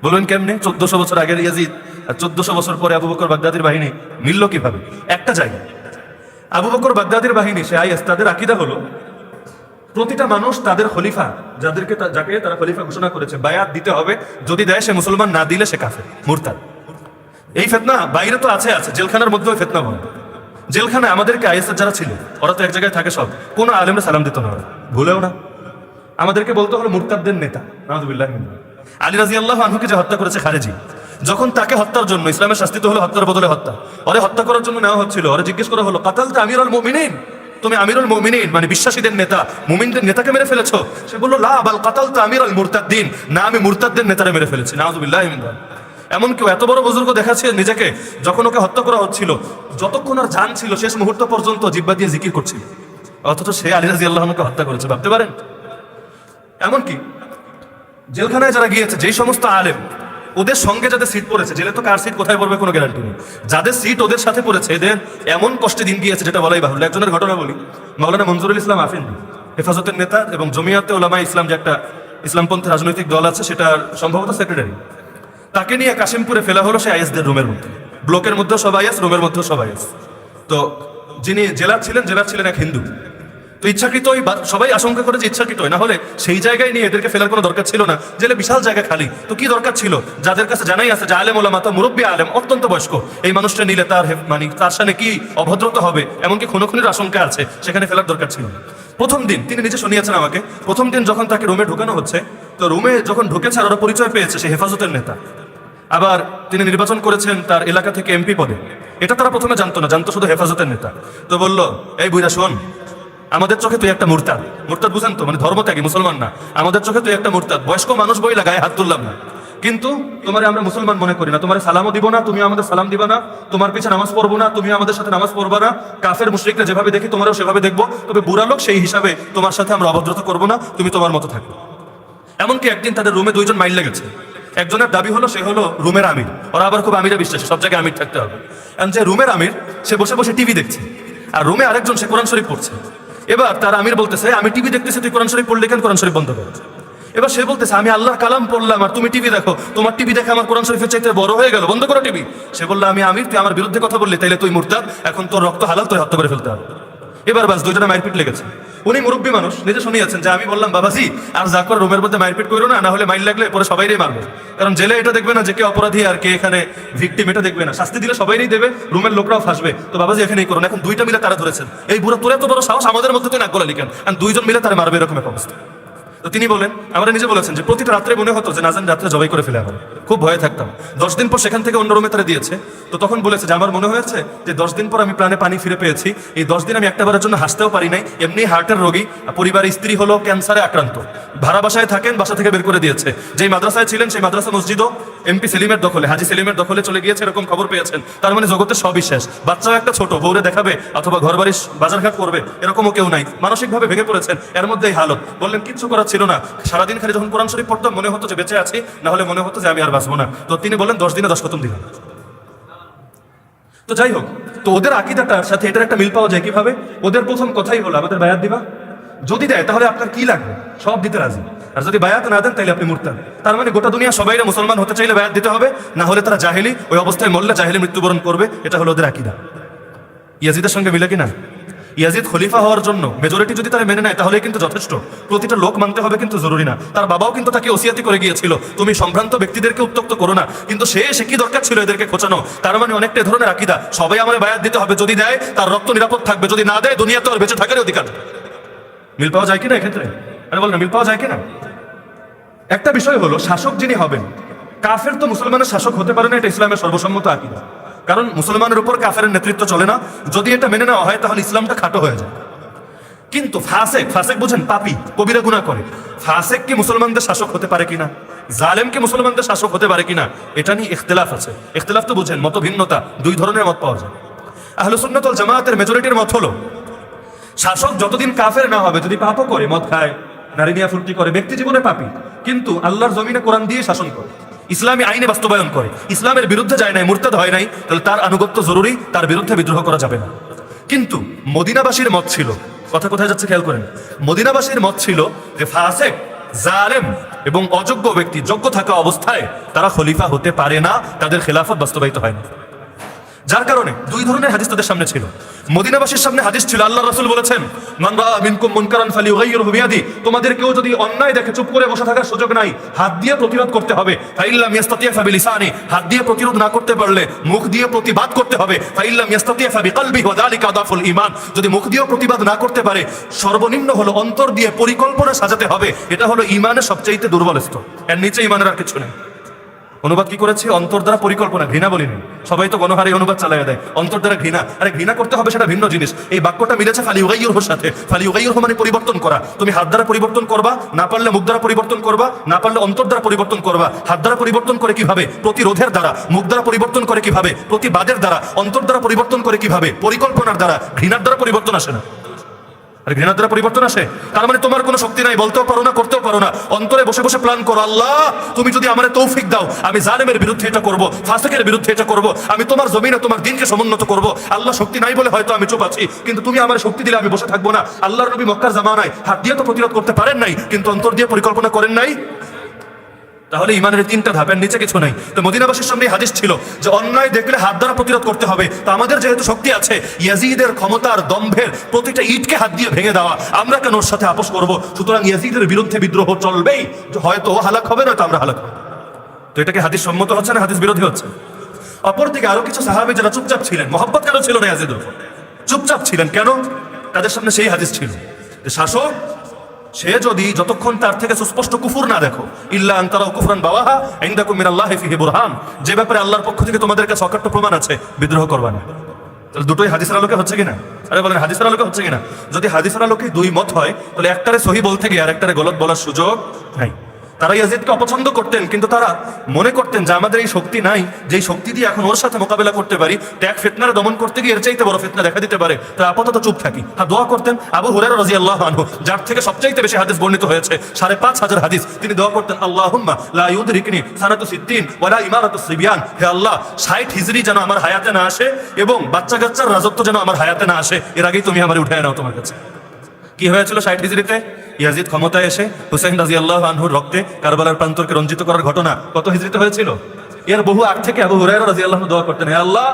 S1: বলবেন কেমনে? 1400 বছর আগের ইয়াজিদ আর 1400 বছর পরে আবু বকর বাগদাদির বাহিনী মিলল কিভাবে? একটা জায়গায় আবু বকর বাগদাদির বাহিনী, সে আইএস, তাদের আকীদা হলো প্রতিটা মানুষ তাদের খলিফা, যাকে তারা খলিফা ঘোষণা করেছে, বায়াত দিতে হবে, যদি দেয় সে মুসলমান, না দিলে সে কাফের, মুরতাদ। এই ফিতনা বাইরে তো আছে, জেলখানার মধ্যেও ফিতনা বন্ধ। জেলখানায় আমাদেরকে আইএসের যারা ছিল, ওরা তো এক জায়গায় থাকে সব, কোনো আলেমরা সালাম দিত না, ভুলেও না। আমাদেরকে বলতে হলো মুরতাদদের নেতা, নাউযুবিল্লাহ। আলী রাদিয়াল্লাহু আনহুকে যে হত্যা করেছে খারেজি, যখন তাকে হত্যার জন্য, ইসলামের শাস্তি তো হলো হত্যার বদলে হত্যা, ওরে হত্যা করার জন্য নেওয়া হচ্ছিল, ওরে জিজ্ঞেস করা হলো, কাতালতা আমিরুল মুমিনিন, তুমি আমিরুল মুমিনিন মানে বিশ্বাসীদের নেতা, মুমিনদের নেতাকে মেরে ফেলেছো? সে বলল, লা বাল কাতালতু আমিরুল মুরতাদ্দিন, না আমি মুরতাদদের নেতারে মেরে ফেলেছি, নাউযুবিল্লাহ। এমন কেউ এত বড় বুজুর্গ দেখাচ্ছে নিজেকে, যখন ওকে হত্যা করা হচ্ছিল, যতক্ষণ আর জান ছিল শেষ মুহূর্ত পর্যন্ত জিহ্বা দিয়ে জিকির করছিল, অথচ সে আলী রাদিয়াল্লাহু আনহুকে হত্যা করেছে, ভাবতে পারেন? এমনকি জেলখানায় যারা গিয়েছে, যেই সমস্ত আলেম, ওদের সঙ্গে যাদের সিট পড়েছে, জেলে তো কার সিট কোথায় পড়বে কোনো গ্যারান্টি নেই, যাদের সিট ওদের সাথে পড়েছে, এদের এমন কষ্টে দিন গিয়েছে যেটা বলাই বাহুল্য। একজনের ঘটনা বলি, মাওলানা মনজুরুল ইসলাম আফিন্দি, হেফাজতের নেতা এবং জমিয়াতে উলামা ইসলাম যে একটা ইসলামপন্থী রাজনৈতিক দল আছে, সেটার সম্ভবত সেক্রেটারি, তাকে নিয়ে কাশিমপুরে ফেলা হলো সেই আইএসদের রুমের মধ্যে। ব্লকের মধ্যেও সব আইএস, রুমের মধ্যেও সব আইএস। তো যিনি জেলার ছিলেন এক হিন্দু। তো ইচ্ছাকৃতই, সবাই আশঙ্কা করে যে ইচ্ছাকৃতই, না হলে সেই জায়গায় নিয়ে এদেরকে ফেলার কোনো দরকার ছিল না, জেলে বিশাল জায়গা খালি, তো কি দরকার ছিল? যাদের কাছে জানাই আছে যে আলেম ওলামা, তো মুরব্বী আলেম, অত্যন্ত বয়স্ক, এই মানুষটা নিলে তার মানে তার সামনে কি অভদ্রতা হবে, এমনকি খুনোখুনির আশঙ্কা আছে, সেখানে ফেলার দরকার ছিল না। প্রথম দিন তিনি নিজে শুনিয়েছেন আমাকে, প্রথম দিন যখন তাকে রুমে ঢুকানো হচ্ছে, তো রুমে যখন ঢুকেছে আর ওরা পরিচয় পেয়েছে সে হেফাজতের নেতা, আবার তিনি নির্বাচন করেছেন তার এলাকা থেকে এমপি পদে, এটা তারা প্রথমে জানতো না, জানতো শুধু হেফাজতের নেতা। তো বলল, এই বুইরা শোন, আমাদের চোখে তুই একটা মুরতাদ, মুরতাদ বুঝেন তো, মানে ধর্মত্যাগী, মুসলমান না, আমাদের চোখে তুই একটা মুরতাদ, বয়স্ক মানুষ বইলা গায়ে হাত তুললাম না, কিন্তু তোমারে আমরা মুসলমান মনে করি না, তোমার সালামও দিব না, তুমি আমাদের সালাম দিবা না, তোমার পিছে নামাজ পড়বো না, তুমি আমাদের সাথে নামাজ পড়বা না, কাফের মুশরিকরা যেভাবে দেখি তোমারও সেভাবে দেখবো, তবে বুড়া লোক সেই হিসাবে তোমার সাথে আমরা অভদ্রতা করবো না, তুমি তোমার মতো থাকো। এমনকি একদিন তাদের রুমে দুইজন মাইল লেগেছে, একজনের দাবি হলো সে হলো রুমের আমির, ওরা আবার খুব আমিরে বিশ্বাসী, সব জায়গায় আমির থাকতে হবে। যে রুমের আমির, সে বসে বসে টিভি দেখছে, আর রুমে আরেকজন সে কোরআন শরীফ পড়ছে। এবার তার আমির বলতেছে, আমি টিভি দেখতেছি, তুই কোরআন শরীফ পড়লি কেন? কোরআন শরীফ বন্ধ কর। এবার সে বলতেছে, আমি আল্লাহর কালাম পড়লাম আর তুমি টিভি দেখো, তোমার টিভি দেখে আমার কোরআন শরীফের চাইতে বড় হয়ে গেল, বন্ধ করো টিভি। সে বললো, আমি আমির, তুই আমার বিরুদ্ধে কথা বললি, তাইলে তুই মুরতাদ, এখন তোর রক্ত হালাল, তুই হত্যা করে ফেলতে হবে। এবার বাস দুইজনে মারপিট লেগেছে। উনি মুরব্বী মানুষ, নিজে শুনিয়েছেন যে আমি বললাম বাবাজি আর যা কর রুমের মধ্যে মারপিট করো না, না হলে মাইল লাগলে পরে সবাইরই মারবো। কারণ জেলে এটা দেখবে না যে কে অপরাধী আর কে এখানে ভিকটিম, এটা দেখবে না। শাস্তি দিলে সবাইরই দেবে, রুমের লোকরাও ফাঁসবে। তো বাবাজি এখানেই করুন। এখন দুইটা মিলে তারা ধরেছেন, এই বুড়ো তোরে তো বড় সাহস, আমাদের মধ্যে তুই নাক গলা লিখেন, আর দুইজন মিলে তারা মারবে, এরকম একটা অবস্থা। তো তিনি বলেন, আমরা নিজে বলেছেন যে প্রতিটা রাত্রে মনে হতো যে নাজান রাত্রে জবাই করে ফেলে আমার, খুব ভয়ে থাকতাম। 10 দিন পর সেখান থেকে অন্য রুমে তারা দিয়েছে। তো তখন বলেছে যে আমার মনে হয়েছে যে 10 দিন পর আমি প্রাণে পানি ফিরে পেয়েছি। এই 10 দিন আমি একটা বারের জন্য হাসতেও পারি নাই। এমনি হার্টের রোগী, পরিবারের স্ত্রী হলো ক্যান্সারে আক্রান্ত, ভাড়া বাসায় থাকেন, বাসা থেকে বের করে দিয়েছে। যেই মাদ্রাসায় ছিলেন সেই মাদ্রাসা মসজিদও এমপি সেলিমের দখলে, হাজি সেলিমের দখলে চলে গিয়েছে, এরকম খবর পেয়েছেন। তার মানে জগতের সবই শেষ। বাচ্চাও একটা ছোট, বউরে দেখাবে অথবা ঘর বাড়ির বাজারঘাট করবে, এরকমও কেউ নাই। মানসিকভাবে ভেঙে পড়েছেন, এর মধ্যে এই হালত। বললেন কিচ্ছু করার ছিল না। সারাদিন খালি যখন কোরআন শরীফ পড়তাম মনে হতো যে বেঁচে আছি, না হলে মনে হতো যে আমি আর বাঁচবো না। তো তিনি বলেন 10 দিনে 10 খতম দিলাম। তো যাই হোক, তো ওদের আকীদাটার সাথে এটার একটা মিল পাওয়া যায় কিভাবে? ওদের প্রথম কথাই হলো আমাদের বায়াত দিবা, যদি দেয় তাহলে আপনার কি লাগবে সব দিতে রাজি, আর যদি বায়াত না দেন তাহলে আপনি মুরতাদ। তার মানে গোটা দুনিয়া সবাইরা মুসলমান হতে চাইলে বায়াত দিতে হবে, না হলে তারা জাহেলি, ওই অবস্থায় মরলে জাহেলি মৃত্যুবরণ করবে। এটা হলো ওদের আকীদা। ইয়াজিদের সঙ্গে মিলে কিনা? ইয়াজিদ খলিফা হওয়ার জন্য মেজরিটি যদি তারা মেনে নেয় তাহলে কিন্তু যথেষ্ট। প্রতিটা লোক মানতে হবে কিন্তু জরুরি না। তার বাবাও কিন্তু তাকে ওসিয়াতি করে গিয়েছিল, তুমি সম্ভ্রান্ত ব্যক্তিদেরকে উত্তক্ত করো না, কিন্তু সে কি দরকার ছিল এদেরকে খোঁচানো? তার মানে অনেকটা ধরনের আকীদা, সবাই আমার বায়াত দিতে হবে, যদি দেয় তার রক্ত নিরাপদ থাকবে, যদি না দেয় দুনিয়া তো আর বেঁচে থাকার অধিকার। মিল পাওয়া যায় কিনা এক্ষেত্রে? আরে বল না, মিল পাওয়া যায় কিনা? একটা বিষয় হলো, শাসক যিনি হবেন, কাফের তো মুসলমানের শাসক হতে পারে না, এটা ইসলামের সর্বসম্মত আকীদা। কারণ মুসলমানের উপর কাফেরের নেতৃত্ব চলে না। যদি এটা মেনে নেওয়া হয় তাহলে ইসলামটা খাটো হয়ে যায়। কিন্তু ফাসেক, ফাসেক বুঝেন পাপী, কবিরা গুনাহ করে, ফাসেক কি মুসলমানদের শাসক হতে পারে কিনা, জালেম কি মুসলমানদের শাসক হতে পারে কিনা, এটা নিয়ে ইখতিলাফ আছে। ইখতিলাফ তো বুঝেন, মত ভিন্নতা, দুই ধরনের মত পাওয়া যায়। আহলে সুন্নাত ওয়াল জামাতের মেজরিটির মত হলো শাসক যতদিন কাফের না হবে, যদি পাপও করে, মদ খায়, নারী নিয়ে ফুর্তি করে, ব্যক্তি জীবনে পাপী, কিন্তু আল্লাহর জমিনে কোরআন দিয়ে শাসন করে, ইসলামী আইনে বাস্তবায়ন করে, ইসলামের বিরুদ্ধে যায় নাই, মুরতাদ হয় নাই, তাহলে তার আনুগত্য জরুরি, তার বিরুদ্ধে বিদ্রোহ করা যাবে না। কিন্তু মদিনাবাসীর মত ছিল, কথা কোথায় যাচ্ছে খেয়াল করেন, মদিনাবাসীর মত ছিল যে ফাসেক, জালেম এবং অযোগ্য ব্যক্তি যোগ্য থাকা অবস্থায় তারা খলিফা হতে পারে না, তাদের খেলাফত বাস্তবায়িত হয় না। যার কারণে দুই ধরনের হাদিস তাদের সামনে ছিল। মদিনাবাসীর সামনে হাদিস ছিল, আল্লাহ রাসূল বলেছেন, মান রাআ মিনকুম মুনকারান ফালিয়ুগাইয়িরহু বিয়াদি, তোমাদের কেউ যদি অন্যায় দেখে চুপ করে বসে থাকার সুযোগ নাই, হাত দিয়ে প্রতিরোধ করতে হবে। ফাইল্লাম ইয়াস্তাতিয়া ফাবিলিসানি, হাত দিয়ে প্রতিরোধ না করতে পারলে মুখ দিয়ে প্রতিবাদ করতে হবে। ফাইল্লাম ইয়াস্তাতিয়া ফাবিকলবিহি ওয়া যালিকা আদাফুল ঈমান, যদি মুখ দিয়ে প্রতিবাদ না করতে পারে, সর্বনিম্ন হলো অন্তর দিয়ে পরিকল্পনা সাজাতে হবে। এটা হলো ঈমানের সবচেয়ে দুর্বল স্তর, এর নিচে ঈমানের আর কিছু নেই। অনুবাদ কি করেছি? অন্তর দ্বারা পরিকল্পনা, ঘৃণা বলিনি। সবাই তো গণহারে অনুবাদ চালাইয়া দেয়, অন্তর দ্বারা ঘৃণা। আরে ঘৃণা করতে হবে সেটা ভিন্ন জিনিস। এই বাক্যটা মিলেছে ফালিউগাইয়িরহুর সাথে। ফালিউগাইয়িরহু মানে পরিবর্তন করা। তুমি হাত দ্বারা পরিবর্তন করবা, না পারলে মুখ দ্বারা পরিবর্তন করবা, না পারলে অন্তর দ্বারা পরিবর্তন করবা। হাত দ্বারা পরিবর্তন করে কিভাবে? প্রতিরোধের দ্বারা। মুখ দ্বারা পরিবর্তন করে কিভাবে? প্রতিবাদের দ্বারা। অন্তর দ্বারা পরিবর্তন করে কিভাবে? পরিকল্পনার দ্বারা। ঘৃণার দ্বারা পরিবর্তন আসে না। আর ঘৃণার দ্বারা পরিবর্তন আসে। তার মানে তোমার কোনো শক্তি নাই, বলতেও পারো না, করতেও পারো না। অন্তরে বসে বসে প্ল্যান করো, আল্লাহ তুমি যদি আমারে তৌফিক দাও, আমি জালেমের বিরুদ্ধে এটা করব, ফাসিকের বিরুদ্ধে এটা করব, আমি তোমার জমিনে তোমার দিনকে সমুন্নত করব। আল্লাহ শক্তি নাই বলে হয়তো আমি চুপ আছি, কিন্তু তুমি আমার শক্তি দিলে আমি বসে থাকবো না। আল্লাহর নবী মক্কার জামানায় হাত দিয়ে তো প্রতিরোধ করতে পারেন নাই, কিন্তু অন্তর দিয়ে পরিকল্পনা করেন নাই। তাহলে ইমানের তিনটা ধাপের নিচে কিছু নাই। তো মদিনাবাসীর সামনে হাদিস ছিল যে অন্যায় দেখলে হাত দ্বারা প্রতিরোধ করতে হবে। তো আমাদের যেহেতু শক্তি আছে, ইয়াজিদের ক্ষমতার দম্ভের প্রতিটা ইটকে হাত দিয়ে ভেঙে দেওয়া, আমরা কেন ওর সাথে আপোষ করব? সুতরাং ইয়াজিদের বিরুদ্ধে বিদ্রোহ চলবেই, হয়তো হালাক হবে না, তো আমরা হালাক হব। তো এটাকে হাদিস সম্মত হচ্ছে না, হাদিস বিরোধী হচ্ছে। অপরদিকে আরো কিছু সাহাবী যারা চুপচাপ ছিলেন, মহব্বত কেন ছিল না ইয়াজিদের উপর, চুপচাপ ছিলেন কেন? তাদের সামনে সেই হাদিস ছিল যে শাসক সে যদি যতক্ষণ তার থেকে সুস্পষ্ট কুফর না দেখো, ইল্লা আন তারাউ কুফরান বাওয়াহা ইনদাকুম মিনাল্লাহি ফিহি বুরহান, যে ব্যাপারে আল্লাহর পক্ষ থেকে তোমাদের কাছে অকাট্য প্রমাণ আছে, বিদ্রোহ করবা না। তাহলে দুটোই হাদিসের আলোকে হচ্ছে কিনা? আরে বলেন হাদিসের আলোকে হচ্ছে কিনা? যদি হাদিসের আলোকে দুই মত হয়, তাহলে একটারে সহি বলতে গিয়ে আর একটারে গলত বলার সুযোগ নাই। তারা ইয়াজিদকে অপছন্দ করতেন, কিন্তু তারা মনে করতেন যে আমাদের এই শক্তি নাই, যেই শক্তি দিয়ে এখন ওর সাথে মোকাবেলা করতে পারি, ট্যাগ ফিতনারে দমন করতে গিয়ে এর চাইতে বড় ফিতনা দেখা দিতে পারে, তাই আপাতত চুপ থাকি। হ্যাঁ, দোয়া করতেন। আবু হুরায়রা রাদিয়াল্লাহু আনহু, যার থেকে সবচাইতে বেশি হাদিস বর্ণিত হয়েছে, 5,500 হাদিস, তিনি দোয়া করতেন, আল্লাহুম্মা লা ইউদরিকনি সানাতু 60 ওয়ালা ইমারাতু সিবিয়ান, হে আল্লাহ 60 হিজরি যেন আমার হায়াতে না আসে এবং বাচ্চা কাচ্চার রাজত্ব যেন আমার হায়াতে না আসে, এর আগেই তুমি আমারে উঠায় নাও তোমার কাছে। কি হয়েছিল 60 হিজরিতে? ইয়াজিদ ক্ষমতায় এসে হুসাইন রাদিয়াল্লাহু আনহুর রক্তে কারবালার প্রান্তরকে রঞ্জিত করার ঘটনা কত হিজরিতে হয়েছিল? এর বহু আগ থেকে আবু হুরায়রা রাদিয়াল্লাহু আনহু দোয়া করতেন, হে আল্লাহ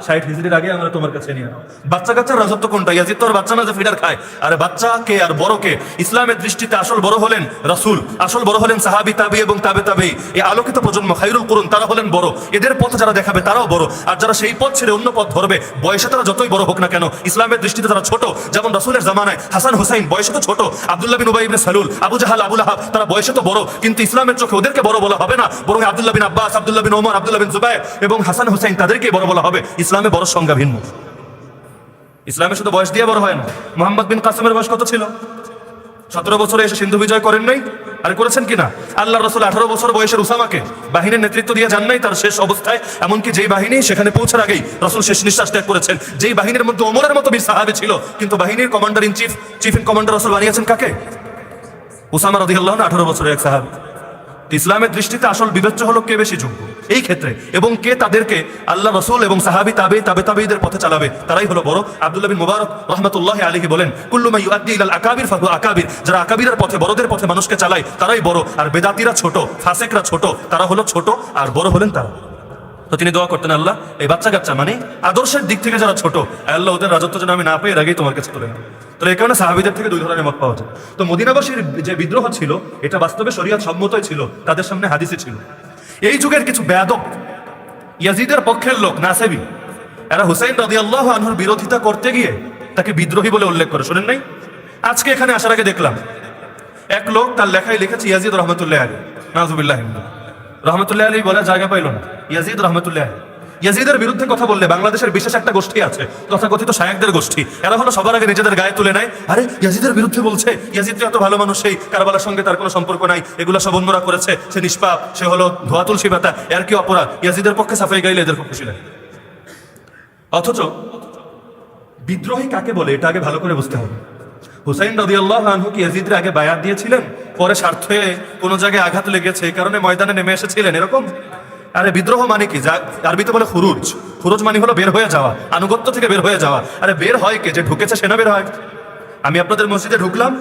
S1: 60 হিজরির আগে আমরা তোমার কাছে নিয়ে আনো। বাচ্চা কাচ্চার রাজত্ব কোনটা? ইয়াজিদ তো আর বাচ্চা না যে ফিডার খায়। আরে বাচ্চা কে আর বড় কে? ইসলামের দৃষ্টিতে আসল বড় হলেন রাসূল, আসল বড় হলেন সাহাবী তাবি এবং তাবে তাবি। এই আলোকিত প্রজন্ম খায়রুল কুরুন, তারা হলেন বড়। এদের পথ যারা দেখাবে তারাও বড়। আর যারা সেই পথ ছেড়ে অন্য পথ ধরবে, বয়সে তারা যতই বড় হোক না কেন, ইসলামের দৃষ্টিতে তারা ছোট। যেমন রাসূলের জামানায় হাসান হুসাইন বয়সে তো ছোট, আব্দুল্লাহ বিন উবাই ইবনে সালুল, আবু জাহাল, আবু লাহাব, তারা বয়সে তো বড়, কিন্তু ইসলামের চোখে ওদেরকে বড় বলা হবে না, বরং আব্দুল্লাহ বিন আব্বাস, আব্দুল্লাহ বিন ওমর, আব্দুল্লাহ বিন জুবাইর এবং হাসান হুসাইন তাদেরকে বড় বলা হবে। ইসলামে বড় সংজ্ঞা ভিন্ন। ইসলামে শুধু বয়স দিয়ে বড় হয় না। মোহাম্মদ বিন কাসেমের বয়স কত ছিল? 17 বছরে এসে সিন্ধু বিজয় করেন নাই? আর করেছেন কিনা? আল্লাহ রসুল 18 বছর বয়সের উসামাকে বাহিনীর নেতৃত্ব দিয়ে যান নাই তার শেষ অবস্থায়? এমনকি যেই বাহিনী সেখানে পৌঁছার আগেই রসুল শেষ নিঃশ্বাস ত্যাগ করেছেন। যেই বাহিনীর মধ্যে ওমরের মতো বীর সাহাবী ছিল, কিন্তু বাহিনীর commander in chief, chief in commander রসুল বানিয়েছেন কাকে? উসামা রাদিয়াল্লাহু আনহু, 18 বছরের এক সাহাবী। ইসলামের দৃষ্টিতে আসল বিবেচ্য হলো কে বেশি যোগ্য এই ক্ষেত্রে, এবং কে তাদেরকে আল্লাহ রসুল এবং সাহাবী তাবে তাবেঈদের পথে চালাবে, তারাই হলো বড়। আব্দুল্লাহ বিন মুবারক রাহমাতুল্লাহি আলাইহি বলেন, কুল্লু মা ইউআদ্দি ইলাল আকাবির ফাহুয়া আকাবির। যারা আকাবিরের পথে, বড়দের পথে মানুষকে চালায়, তারাই বড়। আর বেদাতীরা ছোট, ফাসেকরা ছোট, তারা হলো ছোট, আর বড় হলেন তারা। তো তিনি দোয়া করতেন, আল্লাহ এই বাচ্চা কাচ্চা মানে আদর্শের দিক থেকে যারা ছোট, আল্লাহ ওদের রাজত্ব যেন আমি না পেয়ে এর আগেই তোমার কাছে তুলে নেব। তো এই কারণে সাহাবীদের থেকে 2 ধরনের মত পাওয়া যায়। তো মদিনাবাসীর যে বিদ্রোহ ছিল, এটা বাস্তবে শরীয়ত সম্মতই ছিল, তাদের সামনে হাদিসে ছিল। এই যুগের কিছু বেয়াদব ইয়াজিদের পক্ষের লোক নাসেবি, এরা হুসাইন রাদিয়াল্লাহু আনহুর বিরোধিতা করতে গিয়ে তাকে বিদ্রোহী বলে উল্লেখ করে। শোনেন নাই? আজকে এখানে আসার আগে দেখলাম এক লোক তার লেখায় লিখেছে ইয়াজিদ রহমতুল্লাহ আলাইহি, নাউযুবিল্লাহ রহমতুল্লাহ আলাইহি বলে জায়গা পাইল না, ইয়াজিদ রহমতুল্লাহ আলাইহি। ইয়াজিদের বিরুদ্ধে কথা বললে বাংলাদেশের বিশেষ একটা গোষ্ঠী আছে, তথাকথিত শায়েখদের গোষ্ঠী। এরা হলো সবার আগে নিজেদের গায়ে তুলে নেয়, আরে ইয়াজিদের বিরুদ্ধে বলছে, ইয়াজিদ এত ভালো মানুষ, সেই কারবালার সঙ্গে তার কোনো সম্পর্ক নাই, এগুলো সব অন্যরা করেছে, সে নিষ্পাপ, সে হলো ধোয়া তুলসী পাতা, এর কি অপরাধ? ইয়াজিদের পক্ষে সাফাই গাইলে এদের খুব খুশি লাগে। অথচ বিদ্রোহী কাকে বলে এটা আগে ভালো করে বুঝতে হবে। হুসাইন রাদিয়াল্লাহু আনহু কি ইয়াজিদের আগে বায়াত দিয়েছিলেন, পরে স্বার্থে কোনো জায়গায় আঘাত লেগেছে এই কারণে ময়দানে নেমে এসেছিলেন এরকম? আরে বিদ্রোহ মানে কি? আরবিতে বলে খুরুজ। খুরুজ মানে হলো বের হয়ে যাওয়া, আনুগত্য থেকে বের হয়ে যাওয়া। আরে বের হয় কে? যে ঢুকেছে সে না বের হয়? আমি আপনাদের মসজিদে ঢুকলাম,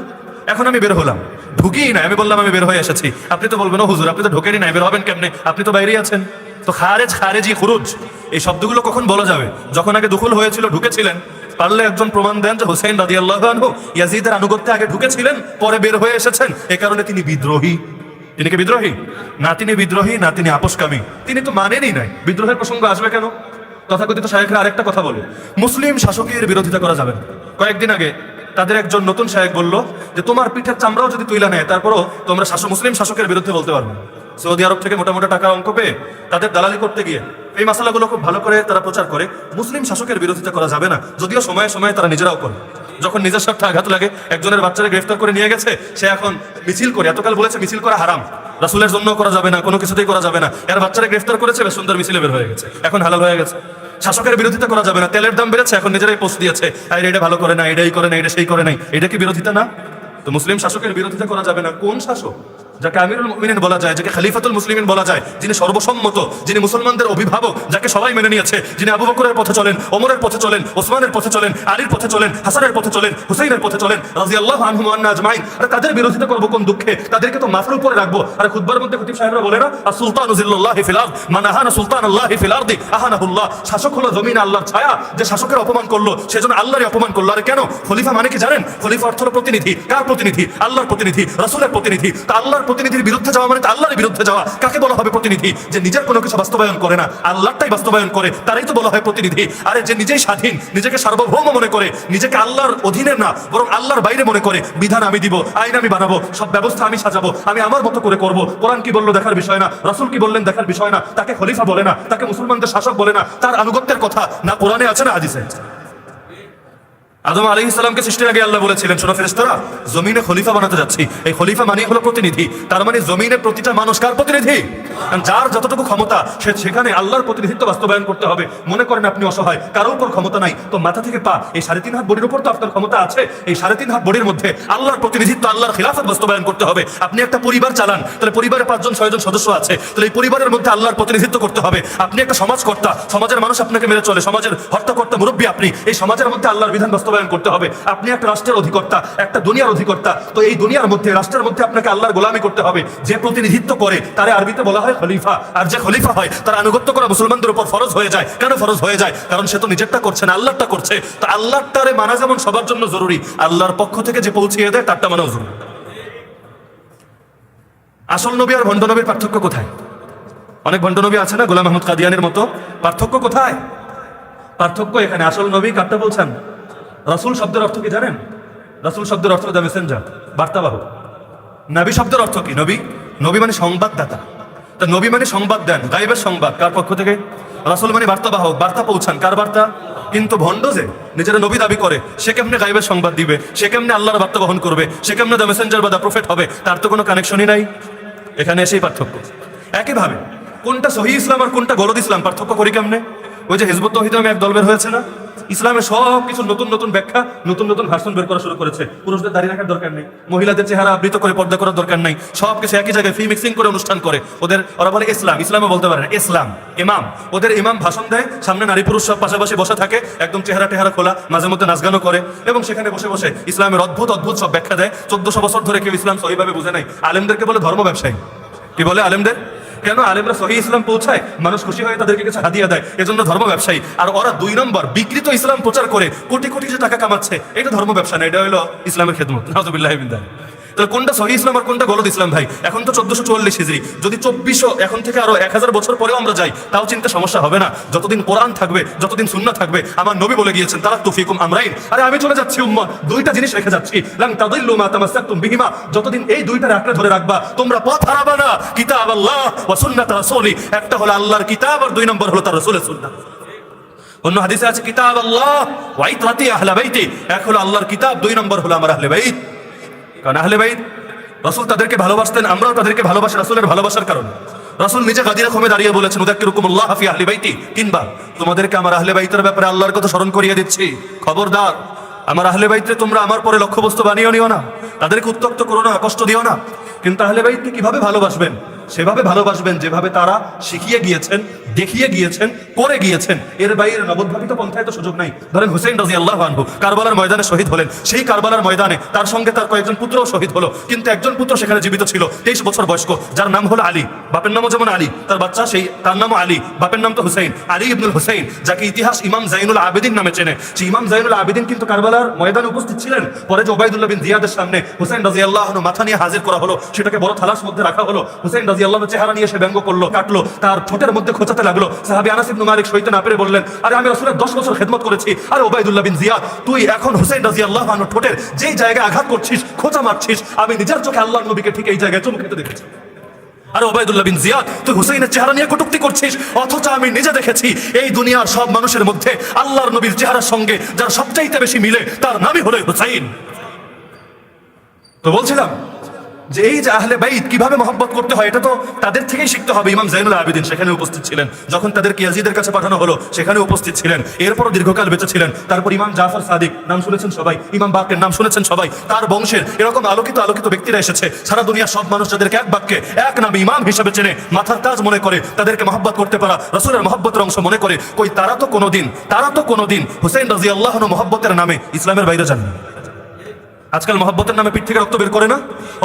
S1: এখন আমি বের হলাম, ঢুকিই না, আমি বললাম আমি বের হয়ে এসেছি, আপনি তো বলবেন ও হুজুর আপনি তো ঢোকেনই নাই, বের হবেন কেমনে? আপনি তো বাইরেই আছেন। তো খারেজ, খারেজি, খুরুজ এই শব্দগুলো কখন বলা যাবে? যখন আগে দখল হয়েছিল, ঢুকেছিলেন। পারলে একজন প্রমাণ দেন যে হুসাইন রাদিয়াল্লাহু আনহু ইয়াজিদের আনুগত্যে আগে ঢুকেছিলেন, পরে বের হয়ে এসেছেন, এ কারণে তিনি বিদ্রোহী। তিনি কি বিদ্রোহী? না তিনি বিদ্রোহী, না তিনি আপোষকামী, তিনি তো মানেনই নাই। বিদ্রোহের প্রসঙ্গ আসবে কেন? তথাকথিত শায়েখরা আরেকটা কথা বলে, মুসলিম শাসকের বিরোধিতা করা যাবে না। কয়েকদিন আগে তাদের একজন নতুন শায়েখ বলল যে তোমার পিঠের চামড়াও যদি তুইলা নেয়, তারপরও তোমরা মুসলিম শাসকের বিরুদ্ধে বলতে পারবে না। সৌদি আরব থেকে মোটা মোটা টাকা অঙ্ক পেয়ে তাদের দালালি করতে গিয়ে এই মশালাগুলো খুব ভালো করে তারা প্রচার করে, মুসলিম শাসকের বিরোধিতা করা যাবে না, যদিও সময়ে সময়ে তারা নিজেরাও করে। যখন নিজের স্বার্থে আঘাত লাগে, একজনের বাচ্চারা গ্রেফতার করে নিয়ে গেছে, সে এখন মিছিল করে, এতকাল বলেছে মিছিল করা হারাম, রাসূলের জন্য করা যাবে না, কোনো কিছুতেই করা যাবে না, এর বাচ্চারা গ্রেফতার করেছে, বেশ সুন্দর মিছিলে বের হয়ে গেছে, এখন হালাল হয়ে গেছে। শাসকের বিরোধিতা করা যাবে না, তেলের দাম বেড়েছে, এখন নিজেরাই পোস্ট দিয়েছে, আর এটা ভালো করে না, এটাই করে না, এটা সেই করে নাই, এটা কি বিরোধিতা না? তো মুসলিম শাসকের বিরোধিতা করা যাবে না। কোন শাসক? যাকে আমিরুল মুমিনিন বলা যায়, যাকে খলিফাতুল মুসলিমিন বলা যায়, যিনি সর্বসম্মত, যিনি মুসলমানদের অভিভাবক, যাকে সবাই মেনে নিয়েছে, যিনি আবু বকরের পথে চলেন, ওমরের পথে চলেন, ওসমানের পথে চলেন, আলীর পথে চলেন, হাসানের পথে চলেন, হুসাইনের পথে চলেন রাদিয়াল্লাহু আনহুম ওয়া আজমাইন। আর তাদের বিরোধিতা করব কোন দুঃখে? তাদেরকে তো মাথার উপরে রাখবো। আর খুতবার মধ্যে খতিব সাহেবরা বলে না, আসুলতানু জিল্লুল্লাহি ফিল আরদ মান আহানা সুলতানাল্লাহি ফিল আরদি আহানাহুল্লাহ। শাসক হলো জমিনে আল্লাহর ছায়া, যে শাসকের অপমান করলো সেজন্য আল্লাহরই অপমান করলো। আর কেন? খলিফা মানে কি জানেন? খলিফা অর্থ হলো প্রতিনিধি। কার প্রতিনিধি? আল্লাহর প্রতিনিধি, রাসূলের প্রতিনিধি। তা আল্লাহর প্রতিনিধির বিরুদ্ধে যাওয়া মানে আল্লাহর বিরুদ্ধে যাওয়া। কাকে বলা হবে প্রতিনিধি? যে নিজের কোনো কিছু বাস্তবায়ন করে না, আল্লাহটাই বাস্তবায়ন করে, তারাই তো বলা হয় প্রতিনিধি। আরে যে নিজেই স্বাধীন, নিজেকে সার্বভৌম মনে করে, নিজেকে আল্লাহর অধীনের না বরং আল্লাহর বাইরে মনে করে, বিধান আমি দিব, আইন আমি বানাবো, সব ব্যবস্থা আমি সাজাবো, আমি আমার মতো করে করব, কোরআন কি বললো দেখার বিষয় না, রাসূল কি বললেন দেখার বিষয় না, তাকে খলিফা বলে না, তাকে মুসলমানদের শাসক বলে না, তার আনুগত্যের কথা না কোরআনে আছে না হাদিসে। আদম আলাইহিস সালামকে সৃষ্টির আগে আল্লাহ বলেছিলেন, শোনো ফেরেশতারা, জমিনে খলিফা বানাতে যাচ্ছি। এই খলিফা মানে হলো প্রতিনিধি। তার মানে জমিনের প্রতিটা মানুষ কার প্রতিনিধি? যার যতটুকু ক্ষমতা সে সেখানে আল্লাহর প্রতিনিধিত্ব বাস্তবায়ন করতে হবে। মনে করেন আপনি অসহায়, কারোর উপর ক্ষমতা নাই, তো মাথা থেকে পা এই 3.5 হাত বডির উপর তো আপনার ক্ষমতা আছে। এই 3.5 হাত বডির মধ্যে আল্লাহর প্রতিনিধিত্ব, আল্লাহর খিলাফত বাস্তবায়ন করতে হবে। আপনি একটা পরিবার চালান, তাহলে পরিবারে 5 জন 6 জন সদস্য আছে, তাহলে এই পরিবারের মধ্যে আল্লাহর প্রতিনিধিত্ব করতে হবে। আপনি একটা সমাজকর্তা, সমাজের মানুষ আপনাকে মেনে চলে, সমাজের হর্তাকর্তা মুরব্বী আপনি, এই সমাজের মধ্যে আল্লাহর বিধান বাস্তবায়ন বাস্তবায়ন করতে হবে। আপনি একটা রাষ্ট্রের অধিকর্তা, একটা দুনিয়ার অধিকর্তা, তো এই দুনিয়ার মধ্যে রাষ্ট্রের মধ্যে আপনাকে আল্লাহর গোলামি করতে হবে। যে প্রতিনিধিত্ব করে তারে আরবিতে বলা হয় খলিফা, আর যে খলিফা হয় তার আনুগত্য করা মুসলমানদের উপর ফরজ হয়ে যায়। কেন ফরজ হয়ে যায়? কারণ সে তো নিজেরটা করছে না, আল্লাহরটা করছে। তো আল্লাহটারে মানা যেমন সবার জন্য জরুরি, আল্লাহর পক্ষ থেকে যে পৌঁছিয়ে দেয় তারটা মানাও জরুরি। আসল নবী আর ভণ্ড নবীর পার্থক্য কোথায়? অনেক ভণ্ড নবী আছে না, গোলাম আহমদ কাদিয়ানির মতো। পার্থক্য কোথায়? পার্থক্য এখানে। আসল নবী কারটা বলছেন? রাসূল শব্দের অর্থ কি জানেন? রাসূল শব্দের অর্থ দ্য মেসেঞ্জার, বার্তাবাহক। নবী শব্দের অর্থ কি? নবী, নবী মানে সংবাদদাতা। তা নবী মানে সংবাদ দেন, গায়েবের সংবাদ। কার পক্ষ থেকে? রাসূল মানে বার্তাবাহক, বার্তা পৌঁছান। কার বার্তা? কিন্তু ভণ্ড যে নিজেরা নবী দাবি করে, সে কেমনে গায়েবের সংবাদ দিবে? সে কেমনে আল্লাহর বার্তা বহন করবে? সে কেমনে দ্য মেসেঞ্জার বা দ্য প্রফেট হবে? তার তো কোনো কানেকশনই নাই। এখানে এসেই পার্থক্য। একইভাবে কোনটা সহিহ ইসলাম আর কোনটা গলদ ইসলাম পার্থক্য করি কেমনে? ওই যে হিজবুত তৌহিদ নামে এক দল বের হয়েছে না, ইসলামের সব কিছু নতুন নতুন ব্যাখ্যা, নতুন নতুন ভার্সন বের করা শুরু করেছে। পুরুষদের দাড়ি রাখার দরকার নেই, মহিলাদের চেহারা আবৃত করে পর্দা করার দরকার নেই, সব কিছু একই জায়গায় ফ্রি মিক্সিং করে অনুষ্ঠান করে। ওরা বলে ইসলাম, ইসলামও বলতে পারে না, ইসলাম ইমাম। ওদের ইমাম ভাষণ দেয়, সামনে নারী পুরুষ সব পাশাপাশি বসে থাকে, একদম চেহারা টেহারা খোলা, মাঝে মধ্যে নাচগানও করে, এবং সেখানে বসে বসে ইসলামের অদ্ভুত অদ্ভুত সব ব্যাখ্যা দেয়। 1400 বছর ধরে কেউ ইসলাম সহিভাবে বুঝে নাই। আলেমদেরকে বলে ধর্ম ব্যবসায়ী। কি বলে আলেমদের? কেন? আলেমরা সহিহ ইসলাম পৌঁছায়, মানুষ খুশি হয়ে তাদেরকে কিছু হাদিয়া দেয়, এজন্য ধর্ম ব্যবসায়ী। আর ওরা 2 নম্বর বিকৃত ইসলাম প্রচার করে কোটি কোটি যে টাকা কামাচ্ছে, এটা ধর্ম ব্যবসা না, এটা হলো ইসলামের খেদমত। নাউযুবিল্লাহি মিন যালিক। তাহলে কোনটা সহিহ ইসলাম আর কোনটা গলদ ইসলাম ভাই? এখন তো 1444 হিজরি, যদি 2400 এখন থেকে আরো 1000 বছর পরেও আমরা যাই, তাও চিন্তা সমস্যা হবে না। যতদিন কোরআন থাকবে, যতদিন সুন্নাহ থাকবে। আমার নবী বলে গিয়েছেন, তারাকতু ফীকুম আমরাইন। আরে আমি চলে যাচ্ছি উম্মত, 2টা জিনিস রেখে যাচ্ছি, লান তাদিল্লু মা তামাসসাকতুম বিহিমা। যতদিন এই 2টার আঁকড়ে ধরে রাখবা, তোমরা পথ হারাবা না। কিতাব আল্লাহ ওয়া সুন্নাত রাসূলি। একটা হলো আল্লাহর কিতাব, আর 2 নম্বর হলো তার রাসূলের সুন্নাহ। অন্য হাদিসে আছে কিতাব আল্লাহ ওয়া ইতরাতি আহলে বাইতি। এক হলো আল্লাহর কিতাব, 2 নম্বর হলো আমার আহলে বাইত। কারণ আহলে বাইত রাসূল তাদেরকে ভালোবাসতেন, আমরাও তাদেরকে ভালোবাসি রাসূলের ভালোবাসার কারণে। রাসূল নিজে গাদিরা খমে দাঁড়িয়ে বলেছেন, উযাক্কিরুকুমুল্লাহ ফি আহলি বাইতি। কিংবা তোমাদেরকে আমার আহলে বাইতের ব্যাপারে আল্লাহর কথা স্মরণ করিয়ে দিচ্ছি, খবরদার আমার আহলে বাইতকে তোমরা আমার পরে লক্ষ্যবস্তু বানিয়ে নিও না, তাদেরকে উত্ত্যক্ত করো না, কষ্ট দিও না। কিন্তু আহলে বাইতকে কিভাবে ভালোবাসবেন? সেভাবে ভালোবাসবেন যেভাবে তারা শিখিয়ে গিয়েছেন, দেখিয়ে গিয়েছেন, করে গিয়েছেন। এর বাইরে নবদ্ভাবিত পন্থায় তো সুযোগ নাই। ধরেন হুসাইন রাদিয়াল্লাহু আনহু কারবালার ময়দানে শহীদ হলেন, সেই কারবালার ময়দানে তার সঙ্গে তার কয়েকজন পুত্রও শহীদ হলো, কিন্তু একজন পুত্র সেখানে জীবিত ছিল, 23 বছর বয়স্ক, যার নাম হলো আলী। বাপের নামও যেমন আলী, তার বাচ্চা সেই তার নামও আলী, বাপের নাম তো হুসাইন, আলী ইবনুল হুসাইন, যাকে ইতিহাস ইমাম জাইনুল আবেদিন নামে চেনে। সেই ইমাম জাইনুল আবেদিন কিন্তু কারবালার ময়দানে উপস্থিত ছিলেন। পরে যে ওবাইদুল্লাহ বিন জিয়াদের সামনে হুসাইন রাদিয়াল্লাহু আনহু মাথা নিয়ে হাজির করা হলো, সেটাকে বড় থালার মধ্যে রাখা হলো। হুসাইন রাদিয়াল্লাহু আনহু চেহারা নিয়ে সে ব্যঙ্গ করলো, কাটলো, তার ঠোঁটের মধ্যে খোঁচাতে লাগলো। সাহাবী আনাস ইবনে মালিক সইতে না পেরে বললেন, আরে আমি রাসূলের 10 বছর খেদমত করেছি, আরে ওবাইদুল্লাহ বিন জিয়াদ, তুই এখন হুসাইন রাদিয়াল্লাহু আনহু ঠোঁটের যেই জায়গায় আঘাত করছিস, খোঁচা মারছিস, আমি নিজের চোখে আল্লাহর নবীকে ঠিক এই জায়গায় চুমু খেতে দেখেছি। আরে ওবাইদুল্লাহ বিন জিয়াদ, তুই হুসাইনের চেহারা নিয়ে কটূক্তি করছিস, অথচ আমি নিজে দেখেছি এই দুনিয়ার সব মানুষের মধ্যে আল্লাহর নবীর চেহারার সঙ্গে যার সবচাইতে বেশি মিলে, তার নামই হলো হুসাইন। তো বলছিলাম যে এই যে আহলে বাইত কিভাবে মহব্বত করতে হয়, এটা তো তাদের থেকেই শিখতে হবে। ইমাম জাইনুল আবেদিন সেখানে উপস্থিত ছিলেন, যখন তাদেরকে ইয়াজিদের কাছে পাঠানো হলো সেখানে উপস্থিত ছিলেন, এরপরও দীর্ঘকাল বেঁচে ছিলেন। তারপর ইমাম জাফর সাদিক নাম শুনেছেন সবাই, ইমাম বাকের নাম শুনেছেন সবাই, তার বংশের এরকম আলোকিত আলোকিত ব্যক্তিরা এসেছে। সারা দুনিয়ার সব মানুষ যাদেরকে এক বাক্যে এক নামে ইমাম হিসেবে চেনে, মাথার তাজ মনে করে, তাদেরকে মহব্বত করতে পারা রাসূলের মহব্বতের অংশ মনে করে, কই তারা তো কোনোদিন হুসাইন রাদিয়াল্লাহু আনহু মহব্বতের নামে ইসলামের বাইরে যান না। আজকাল মহব্বতের নামে পিঠ থেকে রক্ত বের করে না,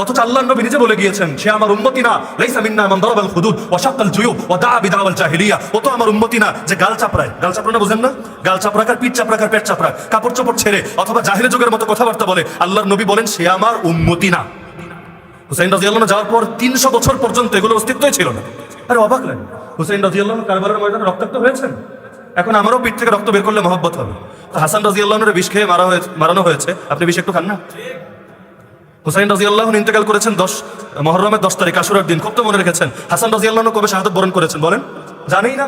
S1: অথচ আল্লাহর নবী নিজে বলে গিয়েছেন, সে আমার উম্মতি না, লাইসা মিন্না মান দারাবাল খুদুদ ওয়া শাক্কাল জুয়ুব ওয়া দাআ বিদাওয়াল জাহিলিয়া। ও তো আমার উম্মতি না যে গাল চাপড়ায়। গাল চাপড়ানো বুঝেন না? গাল চাপড়াকার, পিঠ চাপড়াকার, পেট চাপড়া, কাপড় চোপড় ছেড়ে অথবা জাহিলি যুগের মতো কথাবার্তা বলে। আল্লাহর নবী বলেন, সে আমার উম্মতি না। হুসাইন রাদিয়াল্লাহু আনহু যাওয়ার পর 300 বছর পর্যন্ত এগুলো অস্তিত্বই ছিল না। আরে অবাক লাগে, হুসাইন রাদিয়াল্লাহু আনহু কারবালার ময়দানে রক্তাক্ত হয়েছেন, এখন আমারও পিঠ থেকে রক্ত বের করলে মহব্বত হবে। তো হাসান রাদিয়াল্লাহু আনহুর বিষ খেয়ে মারানো হয়েছে, আপনি বিষ একটু খান না? হুসাইন রাদিয়াল্লাহু আনহু ইন্তেকাল করেছেন মুহররমের 10 তারিখ, আশুরার দিন। খুব তো মনে রেখেছেন। হাসান রাদিয়াল্লাহু আনহু কবে শাহাদাত বরণ করেছেন বলেন? জানেই না।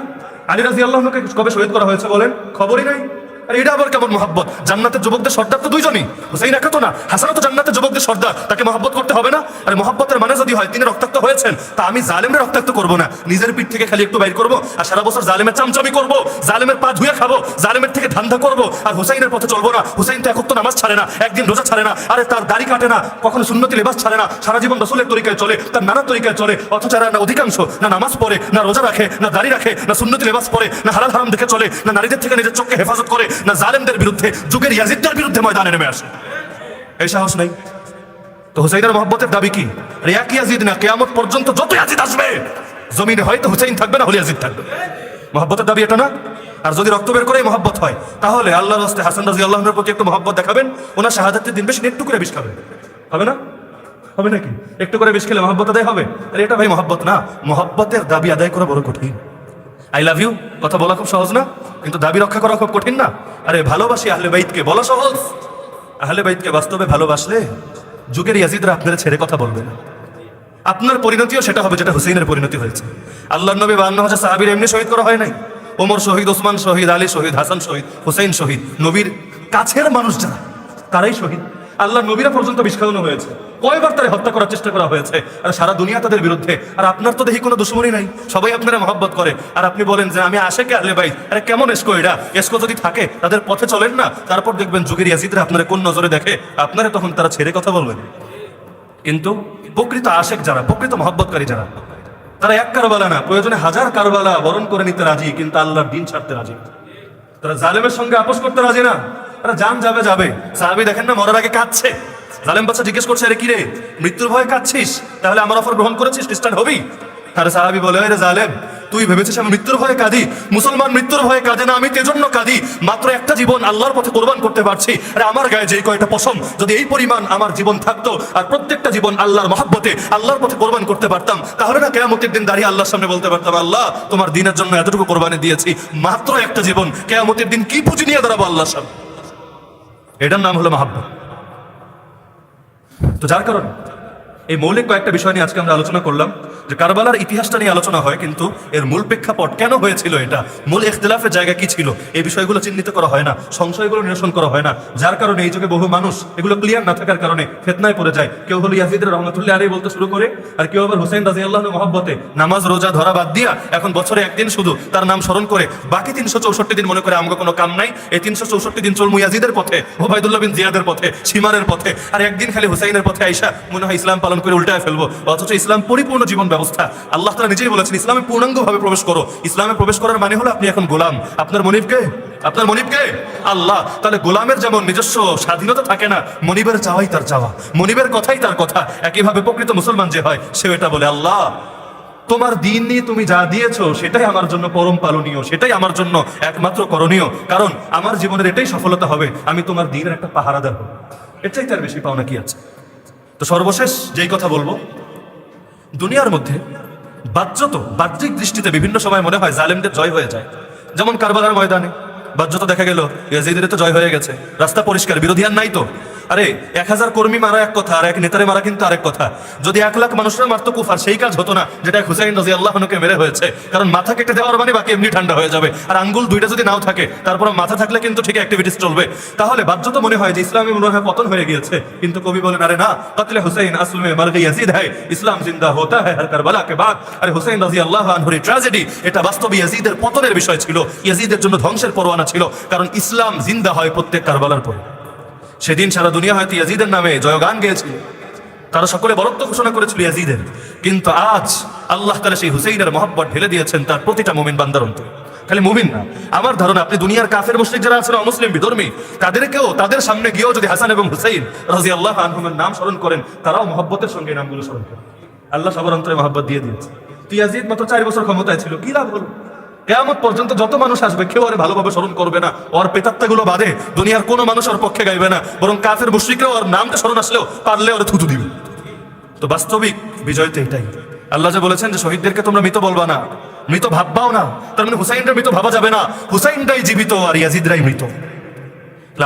S1: আলী রাদিয়াল্লাহু আনহুকে কবে শহীদ করা হয়েছে বলেন? খবরই নাই। আর এটা আবার কেমন মহব্বত? জান্নাতের যুবকদের সর্দার তো 2জনই, হুসাইন একা তো না, হাসানও তো জান্নাতের যুবকদের সর্দার, তাকে মহব্বত করতে হবে না? আর মহব্বতের মানে যদি হয় তিনি রক্তাক্ত হয়েছেন, তা আমি জালেমের রক্তাক্ত করবো না, নিজের পিঠ থেকে খালি একটু বাইর করবো, আর সারা বছর জালেমের চামচামি করবো, জালেমের পা ধুয়ে খাবো, জালেমের থেকে ধান্দা করবো, আর হুসাইনের পথে চলবো না। হুসাইন তো একক তো নামাজ ছাড়ে না, একদিন রোজা ছাড়ে না, আরে তার দাড়ি কাটে না, কখনো সুন্নতি লেবাস ছাড়ে না, সারা জীবন রাসূলের তরিকায় চলে, তার নানা তরিকায় চলে, অথচ এরা না অধিকাংশ না নামাজ পড়ে, না রোজা রাখে, না দাড়ি রাখে, না সুন্নতি লেবাস পরে, না হালাল হারাম দেখে চলে, না নারীদের থেকে নিজের চোখকে হেফাজত করে, না জালেমদের বিরুদ্ধে, যুগের ইয়াজিদদের বিরুদ্ধে ময়দানে নেমে আসে। এই সাহস নাই তো হুসাইনের মহব্বতের দাবি কি? এক ইয়াজিদ না, কিয়ামত পর্যন্ত যত ইয়াজিদ আসবে জমিনে হয়তো হুসাইন থাকবে না হলে ইয়াজিদ থাকবে। মহব্বতের দাবি এটা না? আর যদি রক্ত বের করে মহব্বত হয় তাহলে আল্লাহর রাস্তায় হাসান রাদিয়াল্লাহু আনহুর প্রতি একটু মহব্বত দেখাবেন, ওনার শাহাদাতের দিন বেশি একটু করে বিষ খাবেন, হবে না? হবে নাকি? একটু করে বিষ খেলে মহব্বত আদায় হবে? আরে এটা ভাই মহব্বত না, মহব্বতের দাবি আদায় করা বড় কঠিন। আই লাভ ইউ কথা বলা খুব সহজ না, কিন্তু দাবি রক্ষা করা খুব কঠিন না? আরে ভালোবাসি আহলে বাইতকে বলা সহজ, আহলে বাইতকে বাস্তবে ভালোবাসলে যুগের ইয়াজিদরা আপনারা ছেড়ে কথা বলবে না। আপনার পরিণতিও সেটা হবে যেটা হুসাইনের পরিণতি হয়েছে। আল্লাহর নবী 52,000 সাহাবীর এমনি শহীদ করা হয় নাই। ওমর শহীদ, ওসমান শহীদ, আলী শহীদ, হাসান শহীদ, হুসাইন শহীদ। নবীর কাছের মানুষ যারা তারাই শহীদ। আল্লাহ নবীরা পর্যন্ত বিষ খাওয়ানো হয়েছে, কয়বার তারা হত্যা করার চেষ্টা করা হয়েছে, আর সারা দুনিয়া তাদের বিরুদ্ধে। আর আপনার তো দেখি কোনো দুশ্মনী নাই, সবাই আপনারা মহব্বত করে, আর আপনি বলেন যে আমি আশেকে আহলে বাইত। আরে কেমন এসকো এটা? এসকো যদি থাকে তাদের পথে চলেন না, তারপর দেখবেন যুগের ইয়াজিদরা আপনারা কোন নজরে দেখে, আপনারা তখন তারা ছেড়ে কথা বলবেন। কিন্তু প্রকৃত আশেক যারা, প্রকৃত মহব্বতকারী যারা, তারা এক কারবালা না, প্রয়োজনে 1000 কারবালা বরণ করে নিতে রাজি, কিন্তু আল্লাহর দিন ছাড়তে রাজি। তারা জালেমের সঙ্গে আপোষ করতে রাজি না। তারা জান যাবে যাবে। সাহাবী দেখেন না মরার আগে কাঁদছে, জালেম বাচ্চা জিজ্ঞেস করছে আরে কি রে মৃত্যুর ভয়ে কাঁদছিস, তাহলে আমার অফার গ্রহণ করেছিস, খ্রিস্টান হবি? আরে সাহাবী বলে আরে জালেম তুই ভেবেছিস আমি মৃত্যুর ভয়ে কাঁদি? মুসলমান মৃত্যুর ভয়ে কাঁদে না, আমি তেজন্য কাঁদি। মাত্র একটা জীবন আল্লাহর পথে কোরবান করতে পারছি, আরে আমার গায়ে যেই কয়টা পশম, যদি এই পরিমাণ আমার জীবন থাকতো আর প্রত্যেকটা জীবন আল্লাহর মহব্বতে আল্লাহর পথে কোরবান করতে পারতাম, তাহলে না কিয়ামতের দিন দাঁড়িয়ে আল্লাহর সামনে বলতে পারতাম আল্লাহ তোমার দিনের জন্য এতটুকু কোরবানি দিয়েছি। মাত্র একটা জীবন, কিয়ামতের দিন কি পুঁজি নিয়ে দাঁড়াবো আল্লাহর সামনে? এটার নাম হলো মহব্বত। তো যার কারণে এই মৌলিক কয়েকটা বিষয় নিয়ে আজকে আমরা আলোচনা করলাম, যে কারবালার ইতিহাসটা নিয়ে আলোচনা হয়, কিন্তু এর মূল প্রেক্ষাপট কেন হয়েছিল, এটা মূল ইখতিলাফের জায়গা কি ছিল, এই বিষয়গুলো চিহ্নিত করা হয় না, সংশয়গুলো নিরসন করা হয় না। যার কারণে এই যুগে বহু মানুষ এগুলো ক্লিয়ার না থাকার কারণে ফিতনায় পড়ে যায়। কেউ হলো ইয়াজিদ রহমাতুল্লাহ আলাইহি বলতে শুরু করে, আর কেউ আবার হুসাইন রাদিয়াল্লাহু আনহু মহব্বতে নামাজ রোজা ধরা বাদ দিয়া এখন বছরে একদিন শুধু তার নাম স্মরণ করে, বাকি 364 দিন মনে করে আমগো কোনো কাম নাই, এই 364 দিন চলমু ইয়াজিদের পথে, ওবাইদুল্লাহ বিন জিয়াদের পথে, সীমারের পথে, আর একদিন খালি হুসাইনের পথে আইসা মনে হয় ইসলাম পালন করে উল্টায় ফেলবো। অথচ ইসলাম পরিপূর্ণ জীবন ব্যবস্থা। আল্লাহ তাআলা নিজেই বলেছেন ইসলামে পূর্ণাঙ্গভাবে প্রবেশ করো। ইসলামে প্রবেশ করার মানে হলো আপনি এখন গোলাম। আপনার মনিবকে, আপনার মনিবকে আল্লাহ। তাহলে গোলামের যেমন নিজস্ব স্বাধীনতা থাকে না, মনিবের চাওয়াই তার চাওয়া, মনিবের কথাই তার কথা। একইভাবে প্রকৃত মুসলমান যে হয় সে এটা বলে আল্লাহ তোমার দিন নিয়ে তুমি যা দিয়েছো সেটাই আমার জন্য পরম পালনীয়, সেটাই আমার জন্য একমাত্র করণীয়, কারণ আমার জীবনের এটাই সফলতা হবে, আমি তোমার দিনের একটা পাহারাদার হব। এর চাইতে আর বেশি পাওনা কি আছে? তো সর্বশেষ যেই কথা বলবো, দুনিয়ার মধ্যে বাহ্যিক দৃষ্টিতে বিভিন্ন সময় মনে হয় জালেমদের জয় হয়ে যায়। যেমন কারবালার ময়দানে বাহ্যত দেখা গেল ইয়াজিদের তো জয় হয়ে গেছে, রাস্তা পরিষ্কার, বিরোধী আর নাই তো। আরে 1000 কর্মী মারা এক কথা, আর এক নেতারে মারা কিন্তু আরেক কথা। যদি 1 লাখ মানুষরা মারতো কুফার, সেই কাজ হতো না যেটা হুসাইন রাদিয়াল্লাহু আনহুকে মেরে হয়েছে। কারণ মাথা কেটে দেওয়ার মানে বাকি এমনি ঠান্ডা হয়ে যাবে, আর আঙ্গুল দুইটা যদি নাও থাকে তারপর মাথা থাকলে কিন্তু ঠিক অ্যাক্টিভিটিস চলবে। তাহলে বাহ্যত মনে হয় যে ইসলামে মনে হয় পতন হয়ে গিয়েছে, কিন্তু কবি বলেন আরে না, কতলে হুসাইন আসল মে মর গই ইয়াজিদ है, ইসলাম জিন্দা होता है हर करबला के बाद। আরে হুসাইন রাদিয়াল্লাহু আনহুর ট্র্যাজেডি এটা বাস্তবে ইয়াজিদের পতনের বিষয় ছিল, ইয়াজিদের জন্য ধ্বংসের পরোয়ানা ছিল, কারণ ইসলাম জিন্দা হয় প্রত্যেক কারবালার পরে। সেদিন সারা দুনিয়া হয়তো ইয়াজিদের নামে জয়গান গেয়েছিল, তারা সকলে বরত্ব ঘোষণা করেছিল ইয়াজিদের, কিন্তু আজ আল্লাহ তাআলা সেই হুসাইনের মহব্বত ঢেলে দিয়েছেন তার প্রতিটা মুমিন বান্দার অন্তরে। খালি মুমিন না, আমার ধারণা আপনি দুনিয়ার কাফের মুশরিক যারা আছেন, অমুসলিম বিধর্মী, তাদেরকেও তাদের সামনে গিয়েও যদি হাসান এবং হুসাইন রাদিয়াল্লাহু আনহুমের নাম স্মরণ করেন, তারাও মহব্বতের সঙ্গে এই নামগুলো স্মরণ করেন। আল্লাহ সবার অন্তরে মহব্বত দিয়ে দিয়েছে। তো ইয়াজিদ মাত্র 4 বছর ক্ষমতায় ছিল, কি লাভ হলো? কিয়ামত পর্যন্ত যত মানুষ আসবে কেউ আর ভালোভাবে স্মরণ করবে না, ওর পেতাত্তাগুলো বাদে দুনিয়ার কোনো মানুষ ওর পক্ষে গাইবে না, বরং কাফের মুশরিকরাও ওর নামটা স্মরণ আসলেও পারলে ওরা থুতু দিবে। তো বাস্তবিক বিজয় তো এটাই। আল্লাহ যে বলেছেন যে শহীদদেরকে তোমরা মৃত বলবা না, মৃত ভাববাও না, তার মানে হুসাইনরা মৃত ভাবা যাবে না, হুসাইনরাই জীবিত আর ইয়াজিদরাই মৃত।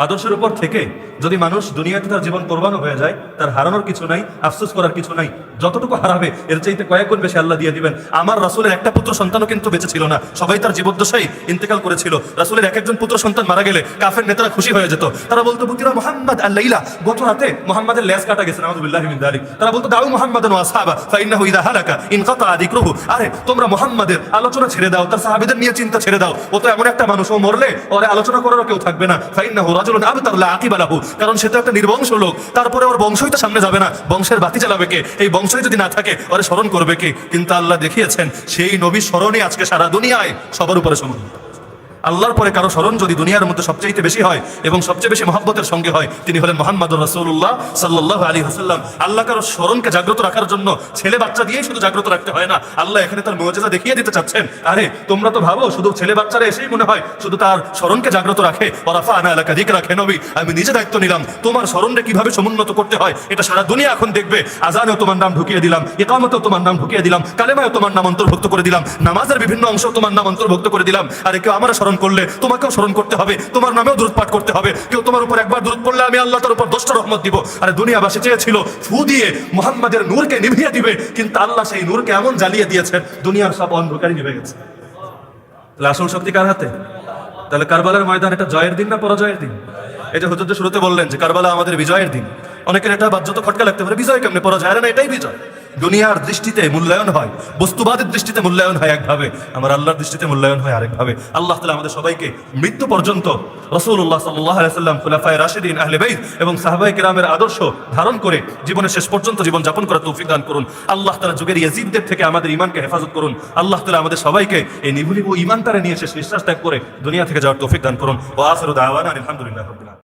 S1: আদর্শের উপর থেকে যদি মানুষ দুনিয়াতে তার জীবন কোরবান হয়ে যায়, তার হারানোর কিছু নাই, আফসোস করার কিছু নাই। যতটুকু হারাবে এর চাইতে কয়েক গুণ বেশি আল্লাহ দিয়ে দিবেন। আমার রাসূলের একটা পুত্র সন্তানও কিন্তু বেঁচে ছিল না, সবাই তার জীবদ্দশায় ইন্তেকাল করেছিল। রাসূলের এক একজন পুত্র সন্তান মারা গেলে কাফের নেতারা খুশি হয়ে যেত, তারা বলতো বুতিরা মুহাম্মদ আল-লাইলা, গত রাতে মুহাম্মাদের লেজ কাটা গেছে, নাউযুবিল্লাহি মিন যালিক। তারা বলতো দাউ মুহাম্মাদান ওয়া আসহাবা ফাইন্নাহু ইযা হালাকা ইনকাতা যিকরুহু, আরে তোমরা মুহাম্মাদের আলোচনা ছেড়ে দাও, তার সাহাবীদের নিয়ে চিন্তা ছেড়ে দাও, ও তো এমন একটা মানুষ, ও মরলে ওরে আলোচনা করারও কেউ থাকবে না। ফাইন্নাহু রাজুলুন আবতার লা আকিবা লাহু, কারণ সে তো একটা নির্বংশ লোক, তারপরে ওর বংশই তো সামনে যাবে না, বংশের বাতি জ্বালাবে কে? এই বংশই যদি না থাকে ওরে স্মরণ করবে কে? কিন্তু আল্লাহ দেখিয়েছেন সেই নবী স্মরণই আজকে সারা দুনিয়ায় সবার উপরে সমান। আল্লাহর পরে কারো স্মরণ যদি দুনিয়ার মধ্যে সবচেয়ে বেশি হয় এবং সবচেয়ে বেশি মহব্বতের সঙ্গে হয়, তিনি হলেন মুহাম্মদুর রাসূলুল্লাহ সাল্লাল্লাহু আলাইহি ওয়াসাল্লাম। আল্লাহ কারো স্মরণকে জাগ্রত রাখার জন্য ছেলে বাচ্চা দিয়েই শুধু জাগ্রত রাখতে হয় না, আল্লাহ এখানে তার মুজিজা দেখিয়ে দিতে চাচ্ছেন। আরে তোমরা তো ভাবো শুধু ছেলে বাচ্চারা এসেই মনে হয় শুধু তার স্মরণকে জাগ্রত রাখে। ওয়ারাফা'না লাকা যিকরাক, হে নবী আমি নিজে দায়িত্ব নিলাম তোমার স্মরণকে কিভাবে সমুন্নত করতে হয় এটা সারা দুনিয়া এখন দেখবে। আজানেও তোমার নাম ঢুকিয়ে দিলাম, ইকামতেও তোমার নাম ঢুকিয়ে দিলাম, কালেমায়ও তোমার নাম অন্তর্ভুক্ত করে দিলাম, নামাজের বিভিন্ন অংশ তোমার নাম অন্তর্ভুক্ত করে দিলাম। আর কেউ আমার স্মরণ করলে তোমাকেও স্মরণ করতে হবে, তোমার নামেও দুরূদ পাঠ করতে হবে। কেউ তোমার উপর একবার দুরূদ পড়লে আমি আল্লাহ তার উপর 10টা রহমত দিব। আরে দুনিয়াবাসী চেয়েছিল ফু দিয়ে মুহাম্মাদের নূরকে নিভিয়ে দিবে, কিন্তু আল্লাহ সেই নূরকে এমন জ্বালিয়ে দিয়েছেন দুনিয়ার সব অন্ধকারই নিভে গেছে। তাহলে আসল শক্তি কার হাতে? তাহলে কারবালার ময়দান এটা জয়ের দিন না পরাজয়ের দিন? এই যে হুজুর শুরুতে বললেন যে কারবালা আমাদের বিজয়ের দিন, অনেকের এটা বাহ্যত খটকা লাগতে পারে, বিজয় কেমনে পরাজয়? না, এটাই বিজয়। দুনিয়ার দৃষ্টিতে মূল্যায়ন হয়, বস্তুবাদের দৃষ্টিতে মূল্যায়ন হয় একভাবে, আমার আল্লাহর দৃষ্টিতে মূল্যায়ন হয় আরেকভাবে। আল্লাহ তাআলা আমাদের সবাইকে মৃত্যু পর্যন্ত রাসূলুল্লাহ সাল্লাল্লাহু আলাইহি ওয়াসাল্লাম, খুলাফায়ে রাশিদিন, আহলে বাইত এবং সাহাবায়ে কেরামের আদর্শ ধারণ করে জীবনের শেষ পর্যন্ত জীবন যাপন করার তৌফিক দান করুন। আল্লাহ তাআলা যুগের ইয়াজিদদের থেকে আমাদের ঈমানকে হেফাজত করুন। আল্লাহ তাআলা আমাদের সবাইকে এই নিভু নিভু ঈমানটারে নিয়ে শেষ নিঃশ্বাস ত্যাগ করে দুনিয়া থেকে যাওয়ার তৌফিক দান করুন। ওয়া আখিরু দাওয়ানা আলহামদুলিল্লাহি রাব্বিল আলামিন।